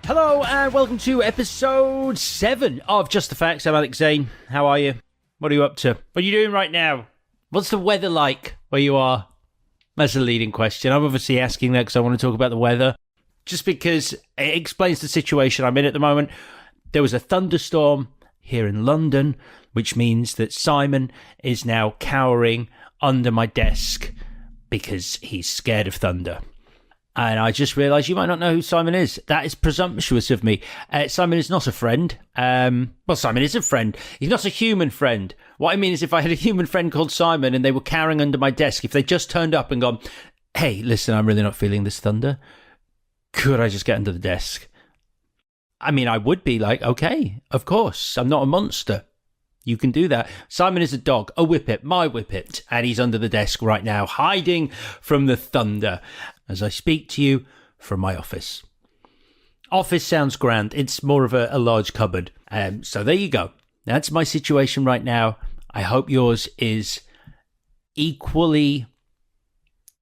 Hello and welcome to episode 7 of Just the Facts. I'm Alex Zane. How are you? What are you up to? What are you doing right now? What's the weather like where you are? That's a leading question. I'm obviously asking that because I want to talk about the weather. Just because it explains the situation I'm in at the moment. There was a thunderstorm here in London, which means that Simon is now cowering under my desk because he's scared of thunder. And I just realised you might not know who Simon is. That is presumptuous of me. Simon is not a friend. Well, Simon is a friend. He's not a human friend. What I mean is if I had a human friend called Simon and they were cowering under my desk, if they just turned up and gone, hey, listen, I'm really not feeling this thunder. Could I just get under the desk? I mean, I would be like, okay, of course. I'm not a monster. You can do that. Simon is a dog, a whippet, my whippet, and he's under the desk right now, hiding from the thunder as I speak to you from my office. Office sounds grand. It's more of a large cupboard. So there you go. That's my situation right now. I hope yours is equally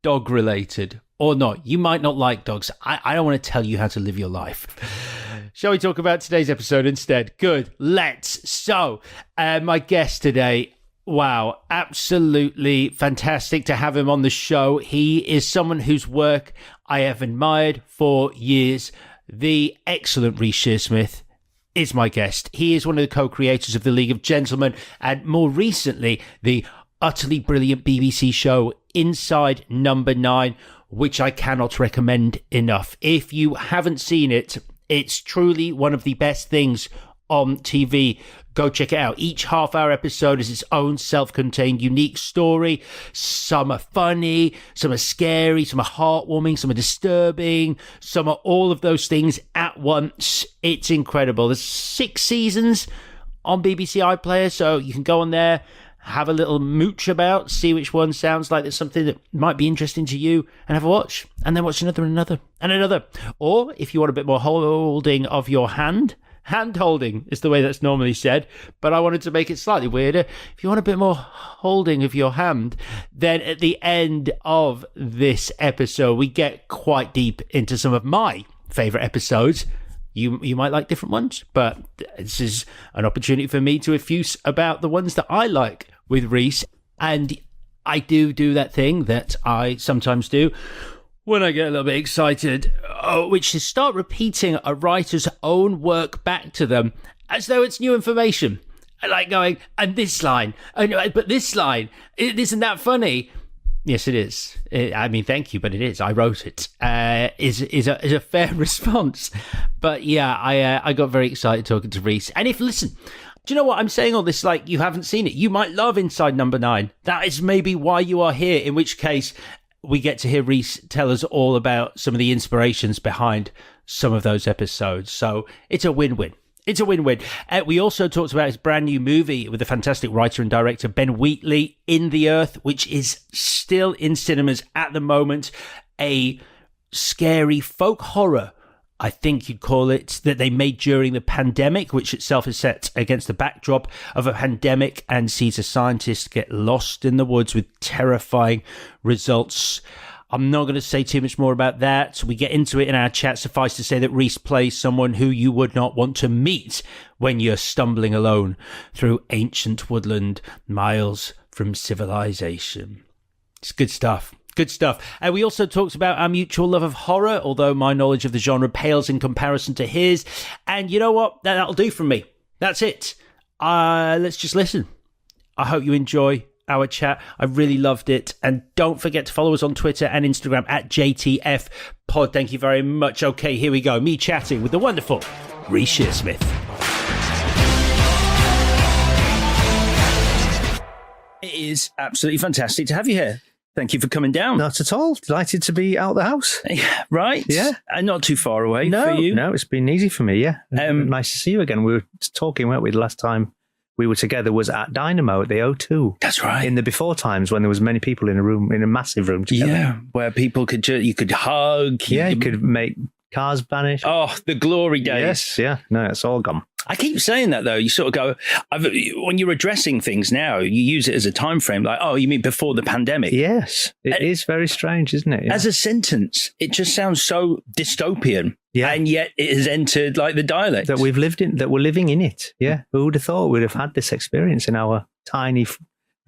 dog-related or not. You might not like dogs. I don't want to tell you how to live your life. Shall we talk about today's episode instead? Good. Let's. So, my guest today, wow, absolutely fantastic to have him on the show. He is someone whose work I have admired for years. The excellent Reece Shearsmith is my guest. He is one of the co-creators of The League of Gentlemen and more recently, the utterly brilliant BBC show Inside No.9, which I cannot recommend enough. If you haven't seen it, it's truly one of the best things on TV. Go check it out. Each half-hour episode is its own self-contained, unique story. Some are funny, some are scary, some are heartwarming, some are disturbing, some are all of those things at once. It's incredible. There's 6 seasons on BBC iPlayer, so you can go on there, have a little mooch about, see which one sounds like there's something that might be interesting to you, and have a watch, and then watch another and another and another. Or if you want a bit more holding of your hand holding is the way that's normally said, but I wanted to make it slightly weirder. If you want a bit more holding of your hand, then at the end of this episode, we get quite deep into some of my favourite episodes. You might like different ones, but this is an opportunity for me to effuse about the ones that I like with Reece. And I do that thing that I sometimes do when I get a little bit excited, which is start repeating a writer's own work back to them as though it's new information. Like going, and this line, but this line, isn't that funny? Yes, it is. I mean, thank you, but it is. I wrote it. Is a fair response. But yeah, I got very excited talking to Reece. And listen, do you know what? I'm saying all this like you haven't seen it. You might love Inside No.9. That is maybe why you are here, in which case we get to hear Reece tell us all about some of the inspirations behind some of those episodes. So it's a win-win. It's a win-win. We also talked about his brand new movie with the fantastic writer and director Ben Wheatley, In the Earth, which is still in cinemas at the moment. A scary folk horror, I think you'd call it, that they made during the pandemic, which itself is set against the backdrop of a pandemic and sees a scientist get lost in the woods with terrifying results. I'm not going to say too much more about that. We get into it in our chat. Suffice to say that Reece plays someone who you would not want to meet when you're stumbling alone through ancient woodland, miles from civilization. It's good stuff. Good stuff. And we also talked about our mutual love of horror, although my knowledge of the genre pales in comparison to his. And you know what? That'll do from me. That's it. Let's just listen. I hope you enjoy our chat. I really loved it. And don't forget to follow us on Twitter and Instagram at JTF Pod. Thank you very much. Okay, here we go. Me chatting with the wonderful Reece Shearsmith. It is absolutely fantastic to have you here. Thank you for coming down. Not at all. Delighted to be out the house. Right? Yeah. And not too far away for you. No, it's been easy for me, yeah. Nice to see you again. We were talking, weren't we, the last time we were together was at Dynamo at the O2. That's right. In the before times when there was many people in a room, in a massive room together. Yeah, where people could, you could hug. Yeah, you could make cars vanish. Oh, the glory days. Yes, yeah. No, it's all gone. I keep saying that, though. You sort of go, when you're addressing things now, you use it as a time frame, like, oh, you mean before the pandemic? Yes, it is very strange, isn't it? Yeah. As a sentence, it just sounds so dystopian. and yet it has entered like the dialect that we've lived in, that we're living in it. Yeah, who would have thought we'd have had this experience in our tiny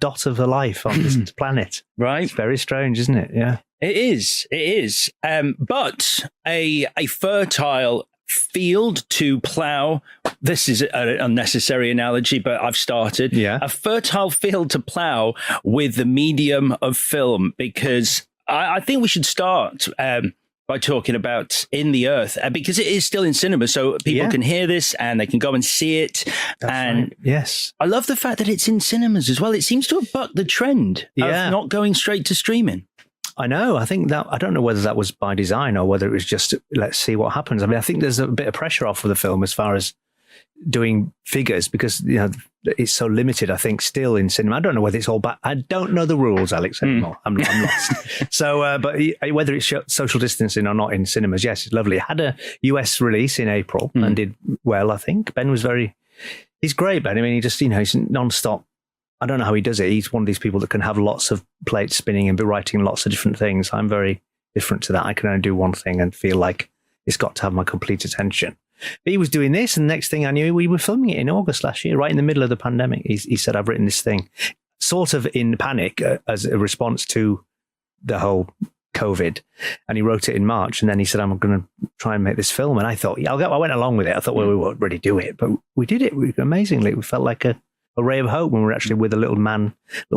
dot of a life on this planet? Right, it's very strange, isn't it? Yeah, it is. It is. But a fertile field to plough. This is an unnecessary analogy, but I've started. Yeah, a fertile field to plough with the medium of film, because I think we should start by talking about In the Earth, because it is still in cinema, so people can hear this and they can go and see it. That's and right. Yes, I love the fact that it's in cinemas as well. It seems to have bucked the trend of not going straight to streaming. I know. I think that, I don't know whether that was by design or whether it was just, let's see what happens. I mean, I think there's a bit of pressure off of the film as far as doing figures, because, you know, it's so limited, I think, still in cinema. I don't know whether it's all back. I don't know the rules, Alex, anymore. I'm lost. So, but whether it's social distancing or not in cinemas, yes, it's lovely. It had a US release in April and did well, I think. Ben was he's great, Ben. I mean, he just, you know, he's non-stop. I don't know how he does it. He's one of these people that can have lots of plates spinning and be writing lots of different things. I'm very different to that. I can only do one thing and feel like it's got to have my complete attention. But he was doing this, and the next thing I knew, we were filming it in August last year, right in the middle of the pandemic. He said, I've written this thing, sort of in panic as a response to the whole COVID. And he wrote it in March, and then he said, I'm going to try and make this film. And I thought, yeah, I went along with it. I thought, well, we won't really do it. But we did it amazingly. We felt like a ray of hope when we were actually with a little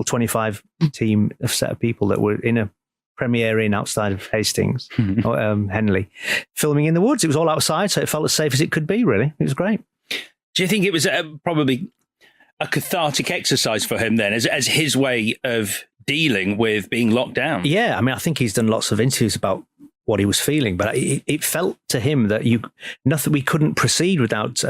25 team of set of people that were in a premiere outside of Hastings, Henley, filming in the woods. It was all outside, so it felt as safe as it could be, really. It was great. Do you think it was probably a cathartic exercise for him then, as his way of dealing with being locked down? Yeah, I mean, I think he's done lots of interviews about what he was feeling, but it felt to him that we couldn't proceed without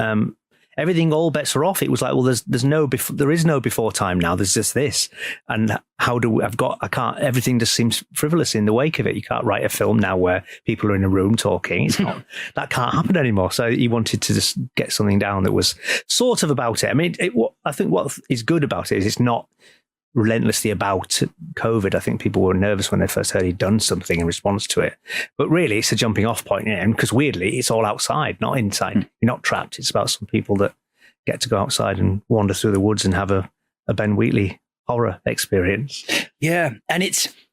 everything. All bets are off. It was like, well, there is no before time now. There's just this, and everything just seems frivolous in the wake of it. You can't write a film now where people are in a room talking. It's not, that can't happen anymore. So he wanted to just get something down that was sort of about it. I mean, I think what is good about it is it's not relentlessly about COVID. I think people were nervous when they first heard he'd done something in response to it. But really, it's a jumping off point. And because weirdly, it's all outside, not inside. You're not trapped. It's about some people that get to go outside and wander through the woods and have a Ben Wheatley horror experience. Yeah. And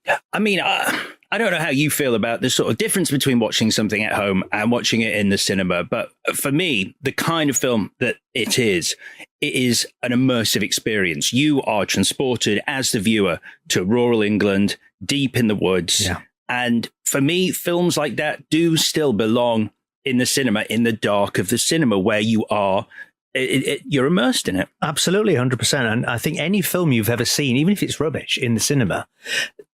I don't know how you feel about the sort of difference between watching something at home and watching it in the cinema. But for me, the kind of film that it is an immersive experience. You are transported as the viewer to rural England, deep in the woods. Yeah. And for me, films like that do still belong in the cinema, in the dark of the cinema, where you are. You're immersed in it. Absolutely, 100%. And I think any film you've ever seen, even if it's rubbish in the cinema,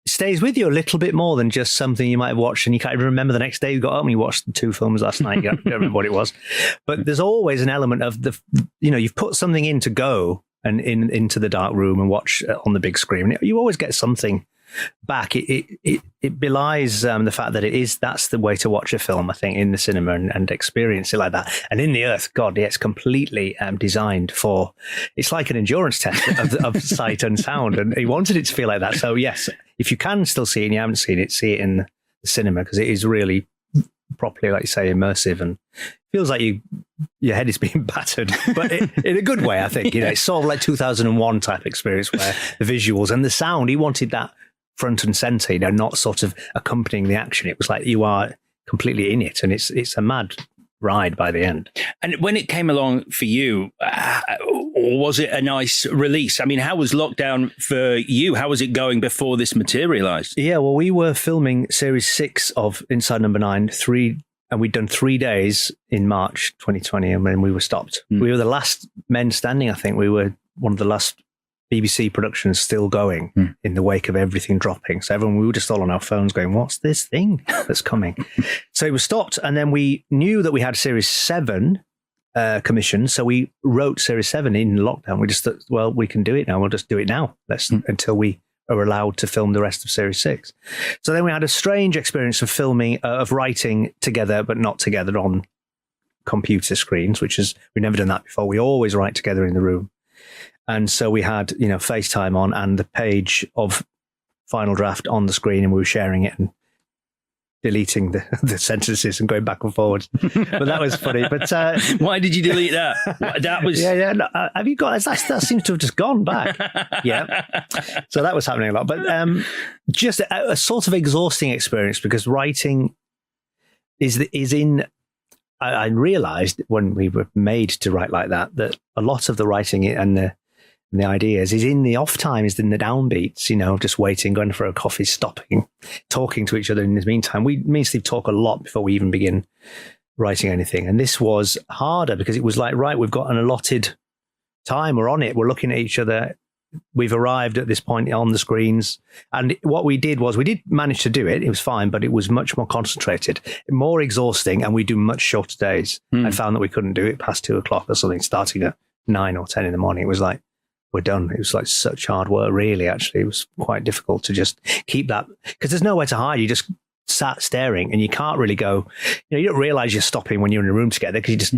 stays with you a little bit more than just something you might have watched and you can't even remember the next day you got up and you watched the 2 films last night. You don't remember what it was. But there's always an element of you've put something in to go and into the dark room and watch on the big screen. You always get something back. It belies the fact that that's the way to watch a film, I think, in the cinema and experience it like that. And In the Earth, God, yeah, it's completely designed for, it's like an endurance test of sight and sound. And he wanted it to feel like that. So yes, if you can still see it and you haven't seen it, see it in the cinema, because it is really properly, like you say, immersive and feels like your head is being battered, but in a good way, I think. You know, it's sort of like 2001 type experience where the visuals and the sound, he wanted that front and center, not sort of accompanying the action. It was like you are completely in it, and it's a mad ride by the end. And when it came along for you, was it a nice release? I mean, how was lockdown for you? How was it going before this materialized? Yeah, well, we were filming series 6 of Inside No.9, and we'd done 3 days in March 2020, and then we were stopped. We were the last men standing, I think. We were one of the last BBC productions still going in the wake of everything dropping. So we were just all on our phones going, what's this thing that's coming? So it was stopped. And then we knew that we had series 7 commissioned. So we wrote series 7 in lockdown. We just thought, well, we can do it now. We'll just do it now. Until we are allowed to film the rest of series 6. So then we had a strange experience of filming, of writing together, but not together on computer screens, which is, we've never done that before. We always write together in the room. And so we had, FaceTime on and the page of final draft on the screen, and we were sharing it. And deleting the sentences and going back and forward. But that was funny. But why did you delete that? That was No, have you got that seems to have just gone back? Yeah. So that was happening a lot. But just a sort of exhausting experience, because writing is in. I realised when we were made to write like that a lot of the writing and the ideas is in the off time, is in the downbeats, just waiting, going for a coffee, stopping, talking to each other in the meantime. Me and Steve talk a lot before we even begin writing anything. And this was harder because it was like, right, we've got an allotted time, we're on it, we're looking at each other, we've arrived at this point on the screens. And what we did was, we did manage to do it, it was fine, but it was much more concentrated, more exhausting, and we do much shorter days. I found that we couldn't do it past 2:00 or something, starting at 9 or 10 in the morning. It was like, we're done. It was like such hard work, really, actually. It was quite difficult to just keep that, because there's nowhere to hide. You just sat staring, and you can't really go, you don't realize you're stopping when you're in a room together, because you're just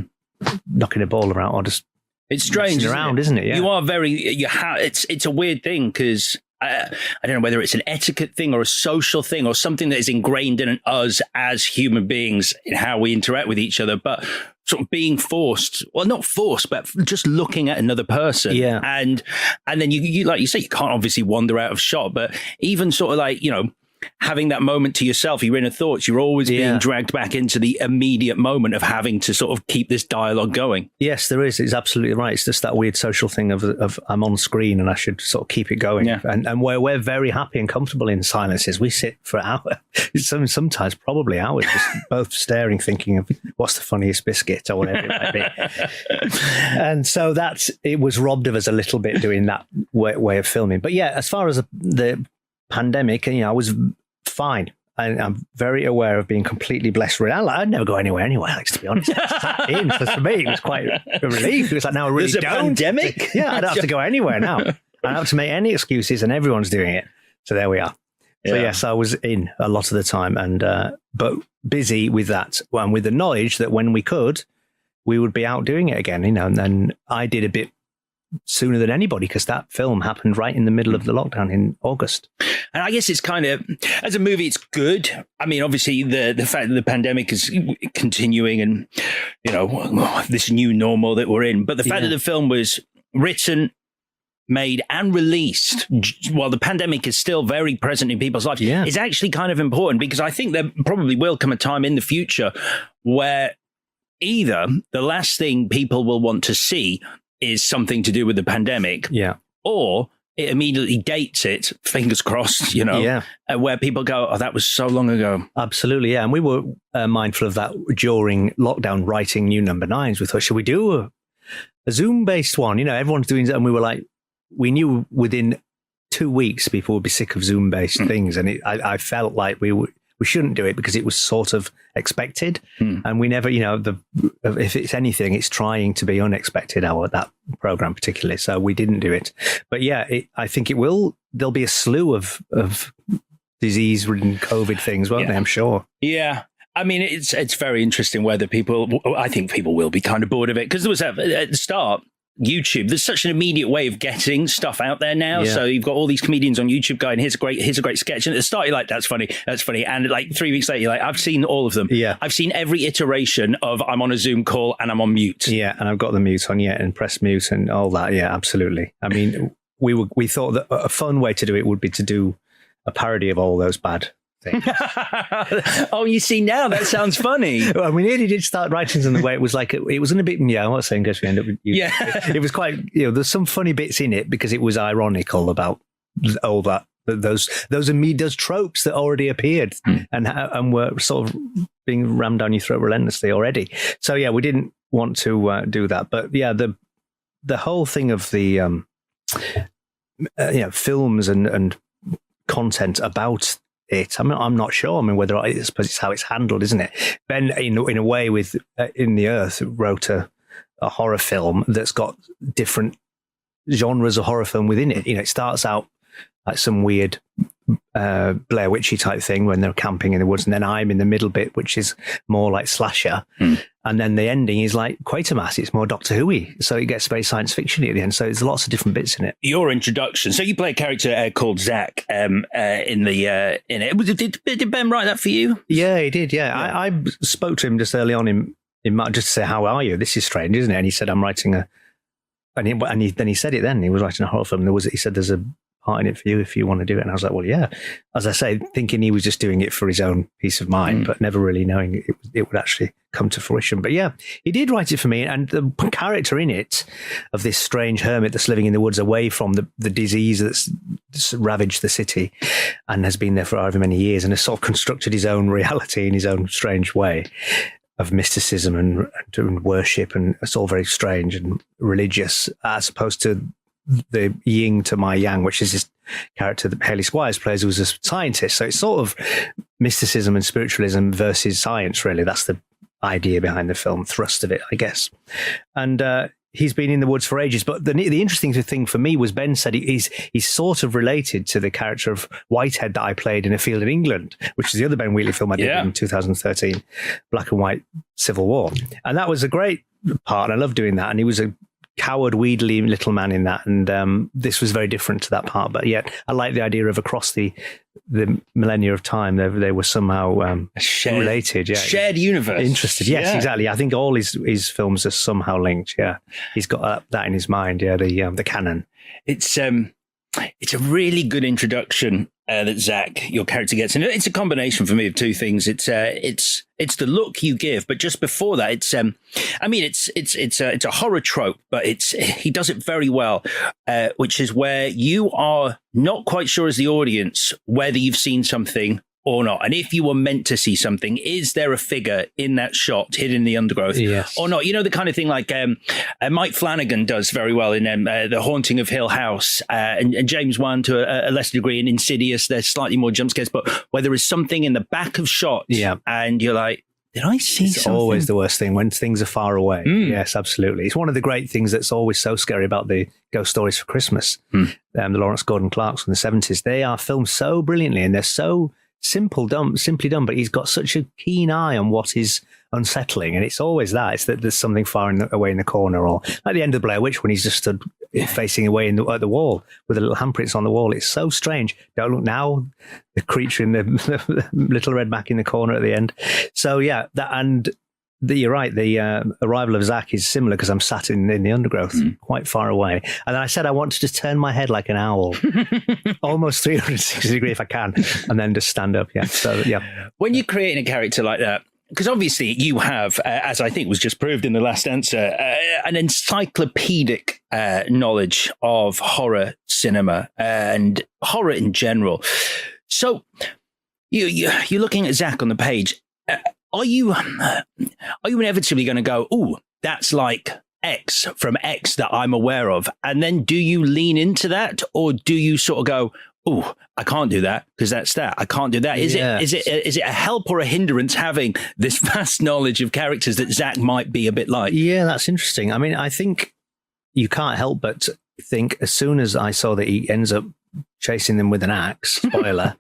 knocking a ball around or just, it's strange around, isn't it? Yeah. You are it's a weird thing, because I don't know whether it's an etiquette thing or a social thing or something that is ingrained in us as human beings in how we interact with each other, but sort of being forced, well, not forced, but just looking at another person. Yeah. And then you like you say, you can't obviously wander out of shot, but even sort of like, having that moment to yourself, your inner thoughts, you're always being dragged back into the immediate moment of having to sort of keep this dialogue going. Yes, there is. It's absolutely right. It's just that weird social thing of I'm on screen and I should sort of keep it going. Yeah. And we're very happy and comfortable in silences. We sit for hours, sometimes probably hours, just both staring, thinking of what's the funniest biscuit or whatever it might be. And so it was robbed of us a little bit doing that way of filming. But yeah, as far as the pandemic, I was fine. I'm very aware of being completely blessed. I'd never go anywhere anyway, Alex, to be honest. Sat in. So for me, it was quite a relief. It was like, now I really don't. Pandemic? Yeah, I don't have to go anywhere now. I don't have to make any excuses, and everyone's doing it. So there we are. Yeah. So yes, I was in a lot of the time, and but busy with that, and with the knowledge that when we could, we would be out doing it again. And then I did a bit sooner than anybody, because that film happened right in the middle of the lockdown in August. And I guess it's kind of, as a movie, it's good. I mean, obviously, the fact that the pandemic is continuing and, this new normal that we're in. But the fact that the film was written, made and released while the pandemic is still very present in people's lives is actually kind of important, because I think there probably will come a time in the future where either the last thing people will want to see is something to do with the pandemic, or it immediately dates it, fingers crossed, where people go, oh, that was so long ago. Absolutely, yeah. And we were mindful of that during lockdown, writing new number nines. We thought, should we do a Zoom-based one? Everyone's doing it, and we were like, we knew within 2 weeks people would be sick of Zoom-based things, and I felt like we shouldn't do it because it was sort of expected, and we never, if it's anything, it's trying to be unexpected. That program particularly, so we didn't do it. But yeah, I think it will. There'll be a slew of disease-ridden COVID things, won't they? I'm sure. Yeah. I mean, it's very interesting whether I think people will be kind of bored of it, because there was at the start, YouTube, there's such an immediate way of getting stuff out there now. So you've got all these comedians on YouTube going, here's a great sketch. And at the start, you're like, that's funny. And like 3 weeks later, you're like, I've seen all of them. Yeah. I've seen every iteration of I'm on a Zoom call and I'm on mute. Yeah. And I've got the mute on, and press mute and all that. Yeah, absolutely. I mean, we thought that a fun way to do it would be to do a parody of all those bad thing. Oh, you see, now that sounds funny. Well, we nearly did start writing in the way it was like, it was in a bit, I'm not saying because we end up with you. Yeah. It was quite, there's some funny bits in it because it was ironical about all that, those tropes that already appeared and were sort of being rammed down your throat relentlessly already. So yeah, we didn't want to do that. But yeah, the whole thing of the films and content about it, I'm not sure. I mean, whether I suppose it's how it's handled, isn't it? Ben, in a way, with In the Earth, wrote a horror film that's got different genres of horror film within it. It starts out like some weird Blair Witchy type thing when they're camping in the woods, and then I'm in the middle bit, which is more like slasher. And then the ending is like Quatermass. It's more Doctor Who-y. So it gets very science fiction at the end. So there's lots of different bits in it. Your introduction. So you play a character called Zach in it. Did Ben write that for you? Yeah, he did. Yeah. I spoke to him just early on in March just to say, how are you? This is strange, isn't it? And he said, I'm writing then he said it then. He was writing a horror film. He said, there's a part in it for you if you want to do it. And I was like, well, yeah. As I say, thinking he was just doing it for his own peace of mind, but never really knowing it would actually come to fruition. But yeah, he did write it for me. And the character in it of this strange hermit that's living in the woods away from the disease that's ravaged the city and has been there for however many years and has sort of constructed his own reality in his own strange way of mysticism and worship. And it's all very strange and religious as opposed to the yin to my yang, which is this character that Hayley Squires plays, who's a scientist. So it's sort of mysticism and spiritualism versus science, really. That's the idea behind the film, thrust of it, I guess. And he's been in the woods for ages. But the interesting thing for me was Ben said he's sort of related to the character of Whitehead that I played in A Field in England, which is the other Ben Wheatley film I did in 2013, black and white Civil War. And that was a great part. And I loved doing that. And he was a coward, wheedly little man in that, and this was very different to that part. But yet, I like the idea of across the millennia of time, they were somehow related. Yeah, shared universe. Interested. Yes, exactly. I think all his films are somehow linked. Yeah, he's got that in his mind. Yeah, the canon. It's a really good introduction that Zach, your character, gets, and it's a combination for me of two things. It's the look you give, but just before that, it's a horror trope, but he does it very well, which is where you are not quite sure as the audience whether you've seen something or not. And if you were meant to see something, is there a figure in that shot hidden in the undergrowth or not? You know, the kind of thing like Mike Flanagan does very well in The Haunting of Hill House, and James Wan to a lesser degree in Insidious. There's slightly more jump scares, but where there is something in the back of shots and you're like, did I see something? It's always the worst thing when things are far away. Yes, absolutely. It's one of the great things that's always so scary about the Ghost Stories for Christmas. The Lawrence Gordon Clarks from the 70s. They are filmed so brilliantly and they're so simply done, but he's got such a keen eye on what is unsettling, and it's always that. It's that there's something far away in the corner, or like the end of Blair Witch when he's just stood facing away at the wall with the little handprints on the wall. It's so strange. Don't look now. The creature in the little red Mac in the corner at the end. So yeah, you're right. The arrival of Zach is similar because I'm sat in the undergrowth, quite far away. And then I said I want to just turn my head like an owl, almost 360 degrees if I can, and then just stand up. Yeah. So yeah. When you're creating a character like that, because obviously you have, as I think was just proved in the last answer, an encyclopedic knowledge of horror cinema and horror in general. So you're looking at Zach on the page. Are you inevitably going to go, oh, that's like X from X that I'm aware of? And then do you lean into that, or do you sort of go, oh, I can't do that because that's that. I can't do that. Is it a help or a hindrance having this vast knowledge of characters that Zach might be a bit like? Yeah, that's interesting. I mean, I think you can't help but think as soon as I saw that he ends up chasing them with an axe. Spoiler.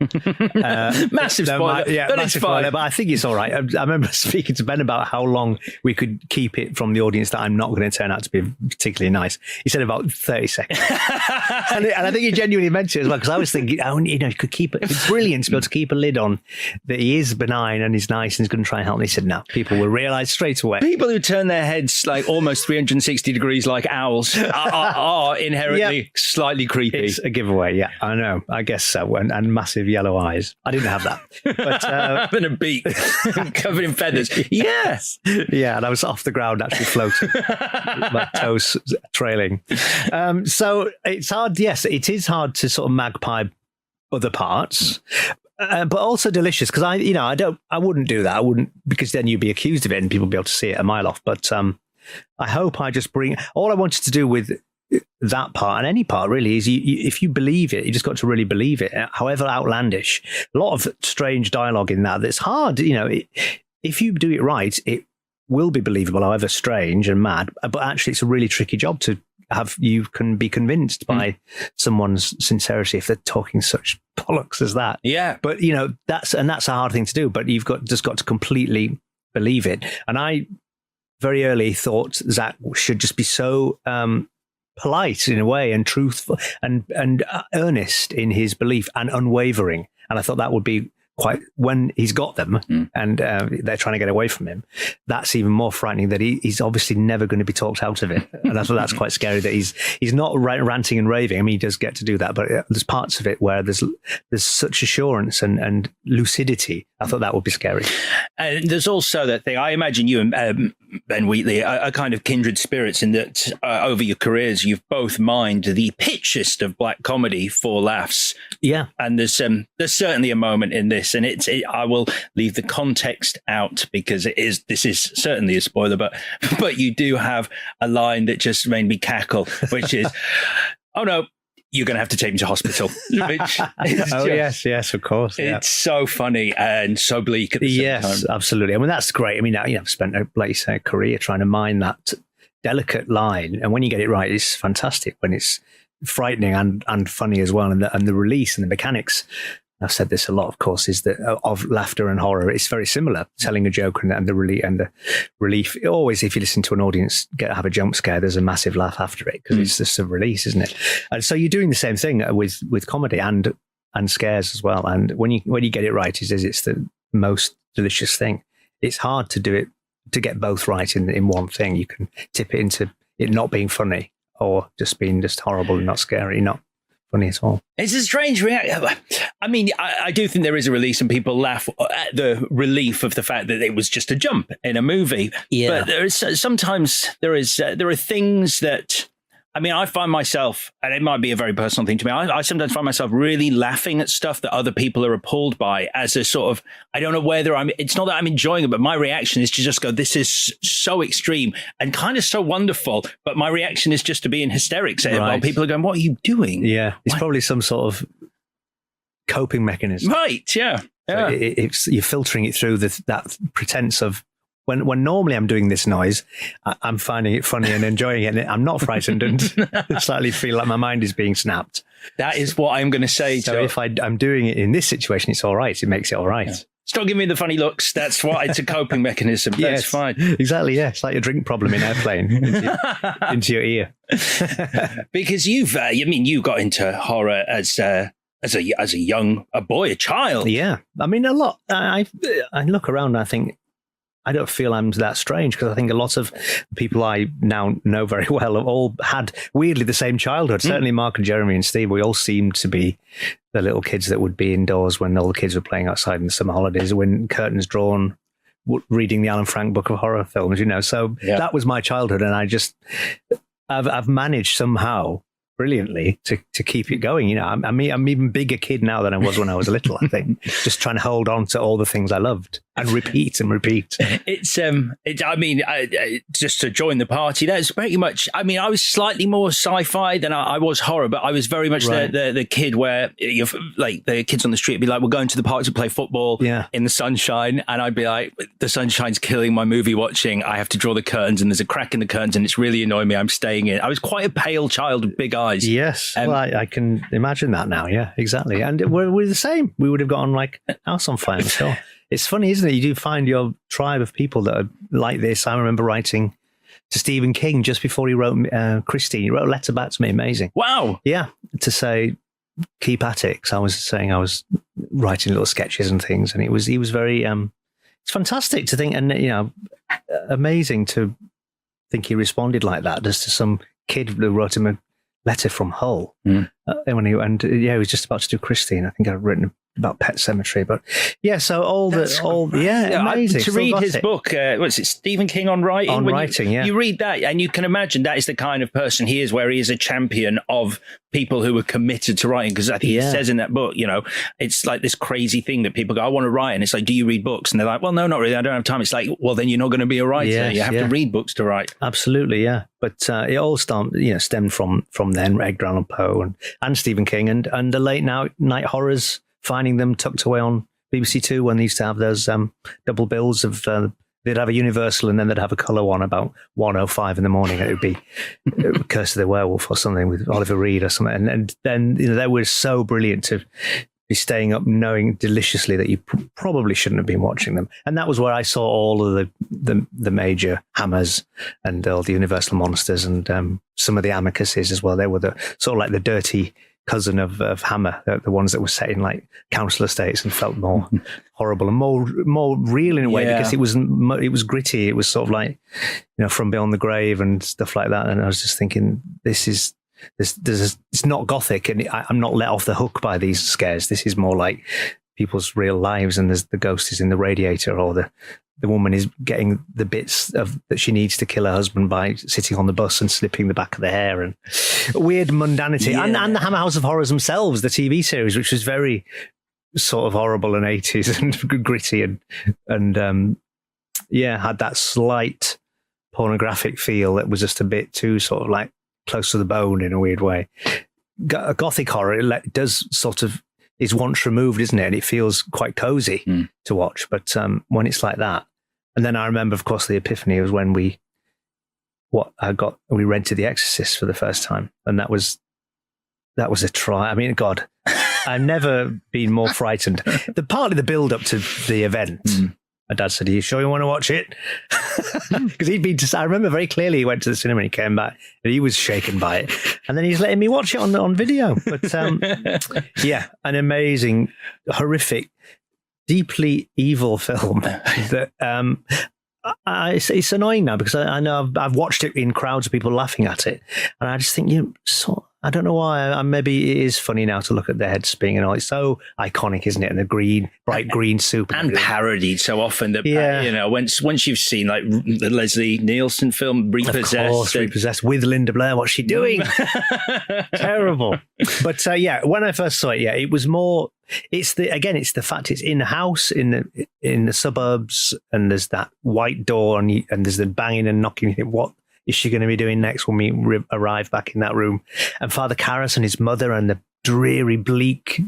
Massive spoiler. Massive spoiler. But I think it's all right. I remember speaking to Ben about how long we could keep it from the audience that I'm not going to turn out to be particularly nice. He said about 30 seconds. and I think he genuinely meant it as well, because I was thinking, you could keep it. It's brilliant to be able to keep a lid on that he is benign and he's nice and he's going to try and help. And he said, no, people will realise straight away. People who turn their heads like almost 360 degrees like owls are inherently slightly creepy. It's a giveaway, yeah. I know. I guess so. And massive yellow eyes. I didn't have that. But having a beak covered in feathers. Yes. Yeah, and I was off the ground actually floating. My toes trailing. So it's hard. Yes, it is hard to sort of magpie other parts. But also delicious, because I wouldn't do that. I wouldn't, because then you'd be accused of it and people would be able to see it a mile off. But I hope I just bring all I wanted to do with that part, and any part really, is if you believe it, you just got to really believe it, however outlandish. A lot of strange dialogue in that's hard. If you do it right, it will be believable, however strange and mad. But actually, it's a really tricky job to you can be convinced by someone's sincerity if they're talking such bollocks as that. Yeah. But that's a hard thing to do, but you've got to completely believe it. And I very early thought Zach should just be so polite in a way, and truthful and earnest in his belief and unwavering. And I thought that would be quite, when he's got them and they're trying to get away from him, that's even more frightening, that he's obviously never going to be talked out of it. And that's quite scary, that he's not ranting and raving. I mean, he does get to do that, but there's parts of it where there's such assurance and lucidity. I thought that would be scary. And there's also that thing. I imagine you and Ben Wheatley are kind of kindred spirits in that over your careers, you've both mined the pitchiest of black comedy for laughs. Yeah. And there's certainly a moment in this, and I will leave the context out because this is certainly a spoiler, but you do have a line that just made me cackle, which is, "Oh no, you're going to have to take me to hospital." Which is yes, of course. It's so funny and so bleak at the same time. Yes, absolutely. I mean, that's great. I mean, I've spent, like you say, a career trying to mine that delicate line, and when you get it right, it's fantastic. When it's frightening and funny as well, and the release and the mechanics. I've said this a lot, of course, is that of laughter and horror. It's very similar. Telling a joke and the relief. Always, if you listen to an audience have a jump scare, there's a massive laugh after it, because it's just a release, isn't it? And so you're doing the same thing with comedy and scares as well. And when you get it right, it's the most delicious thing. It's hard to do it, to get both right in one thing. You can tip it into it not being funny, or just being just horrible and not scary, not funny at all. It's a strange reaction. I mean, I do think there is a release, and people laugh at the relief of the fact that it was just a jump in a movie. Yeah. But there are things that, I mean, I find myself, and it might be a very personal thing to me, I sometimes find myself really laughing at stuff that other people are appalled by, as a sort of, I don't know whether it's not that I'm enjoying it, but my reaction is to just go, this is so extreme and kind of so wonderful. But my reaction is just to be in hysterics while people are going, what are you doing? Yeah. It's probably some sort of coping mechanism. Right. Yeah. So you're filtering it through that pretense of, when normally I'm doing this noise, I'm finding it funny and enjoying it, and I'm not frightened and slightly feel like my mind is being snapped. That is what I'm going to say. So if I'm doing it in this situation, it's all right. It makes it all right. Yeah. Stop giving me the funny looks. That's why it's a coping mechanism. That's fine. Exactly. Yeah. It's like a drink problem in airplane into your ear. Because you got into horror as a child. Yeah. I mean, a lot. I look around and I think, I don't feel I'm that strange, because I think a lot of people I now know very well have all had weirdly the same childhood. Certainly Mark and Jeremy and Steve, we all seemed to be the little kids that would be indoors when all the kids were playing outside in the summer holidays, when curtains drawn, reading the Alan Frank book of horror films, So that was my childhood, and I've managed somehow brilliantly to keep it going. I'm even bigger kid now than I was when I was little, I think. Just trying to hold on to all the things I loved and repeat. Just to join the party, that's pretty much, I mean, I was slightly more sci-fi than I was horror, but I was very much the kid where like the kids on the street would be like, we're going to the park to play football in the sunshine, and I'd be like, the sunshine's killing my movie watching, I have to draw the curtains, and there's a crack in the curtains and it's really annoying me, I'm staying in. I was quite a pale child with big eyes. Yes, well, I can imagine that now. Yeah, exactly. And we're the same. We would have gotten like house on fire. Sure. It's funny, isn't it? You do find your tribe of people that are like this. I remember writing to Stephen King just before he wrote Christine. He wrote a letter back to me. Amazing. Wow. Yeah. To say, keep at it. Because I was saying I was writing little sketches and things. And he was very, it's fantastic to think, and, amazing to think he responded like that just to some kid who wrote him a letter from Hull. He was just about to do Christine. I think I've written about Pet Cemetery, but amazing. To read his book, what's it, Stephen King on Writing? You read that and you can imagine that is the kind of person he is, where he is a champion of people who are committed to writing, because I think he says in that book, it's like this crazy thing that people go, I want to write, and it's like, do you read books? And they're like, well, no, not really, I don't have time. It's like, well, then you're not going to be a writer. You have to read books to write. Absolutely, yeah. But it all stemmed from then, Edgar Allan Poe and Stephen King, and the late night horrors, finding them tucked away on BBC Two when they used to have those double bills of they'd have a Universal and then they'd have a colour one about 1:05 in the morning. And it would be Curse of the Werewolf or something with Oliver Reed or something. And then, they were so brilliant to be staying up knowing deliciously that you probably shouldn't have been watching them. And that was where I saw all of the major Hammers and all the Universal monsters and some of the Amicuses as well. They were the sort of like the dirty cousin of Hammer, the ones that were set in like council estates and felt more horrible and more real in a way, because it was gritty. It was sort of like, From Beyond the Grave and stuff like that. And I was just thinking, it's not gothic, and I'm not let off the hook by these scares. This is more like people's real lives, and the ghost is in the radiator, or the woman is getting the bits that she needs to kill her husband by sitting on the bus and snipping the back of the hair, and weird mundanity. And the Hammer House of Horrors themselves, the TV series, which was very sort of horrible and 80s and gritty and had that slight pornographic feel that was just a bit too sort of like close to the bone in a weird way. Gothic horror, it does sort of, is once removed, isn't it? And it feels quite cozy to watch. But when it's like that, and then I remember, of course, the epiphany was when we rented The Exorcist for the first time, and that was a try. I mean, God, I've never been more frightened. Partly the build up to the event. My dad said, "Are you sure you want to watch it?" Because he'd been I remember very clearly he went to the cinema and he came back and he was shaken by it. And then he's letting me watch it on video. But an amazing, horrific, deeply evil film that it's annoying now, because I know I've watched it in crowds of people laughing at it. And I just think, I don't know why. Maybe it is funny now to look at their heads spinning and all. It's so iconic, isn't it? And the bright green soup. And parodied so often that, once you've seen like the Leslie Nielsen film, Repossessed. Of course, Repossessed with Linda Blair. What's she doing? Terrible. But when I first saw it, it was more, it's the fact it's in a house in the suburbs, and there's that white door and there's the banging and knocking. You think, what is she going to be doing next when we arrive back in that room? And Father Karras and his mother, and the dreary, bleak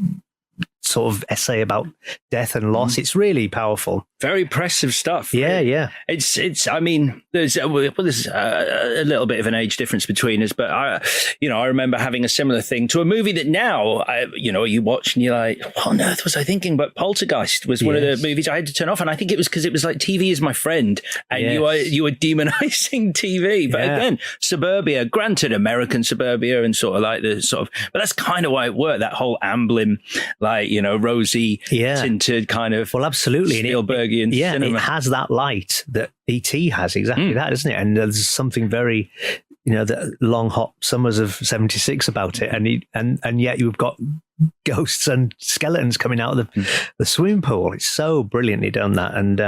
sort of essay about death and loss. It's really powerful. Very impressive stuff. Yeah. It's. I mean, there's a little bit of an age difference between us, but I remember having a similar thing to a movie that now, you watch and you're like, what on earth was I thinking? But Poltergeist was one of the movies I had to turn off, and I think it was because it was like TV is my friend, and you were demonizing TV. But again, suburbia, granted, American suburbia, and sort of like but that's kind of why it worked. That whole Amblin, like rosy tinted kind of. Well, absolutely. Spielbergian cinema. It has that light that E.T. has, exactly that, isn't it? And there's something very, the long hot summers of 76 about it, and yet you've got ghosts and skeletons coming out of the swimming pool. It's so brilliantly done, that, and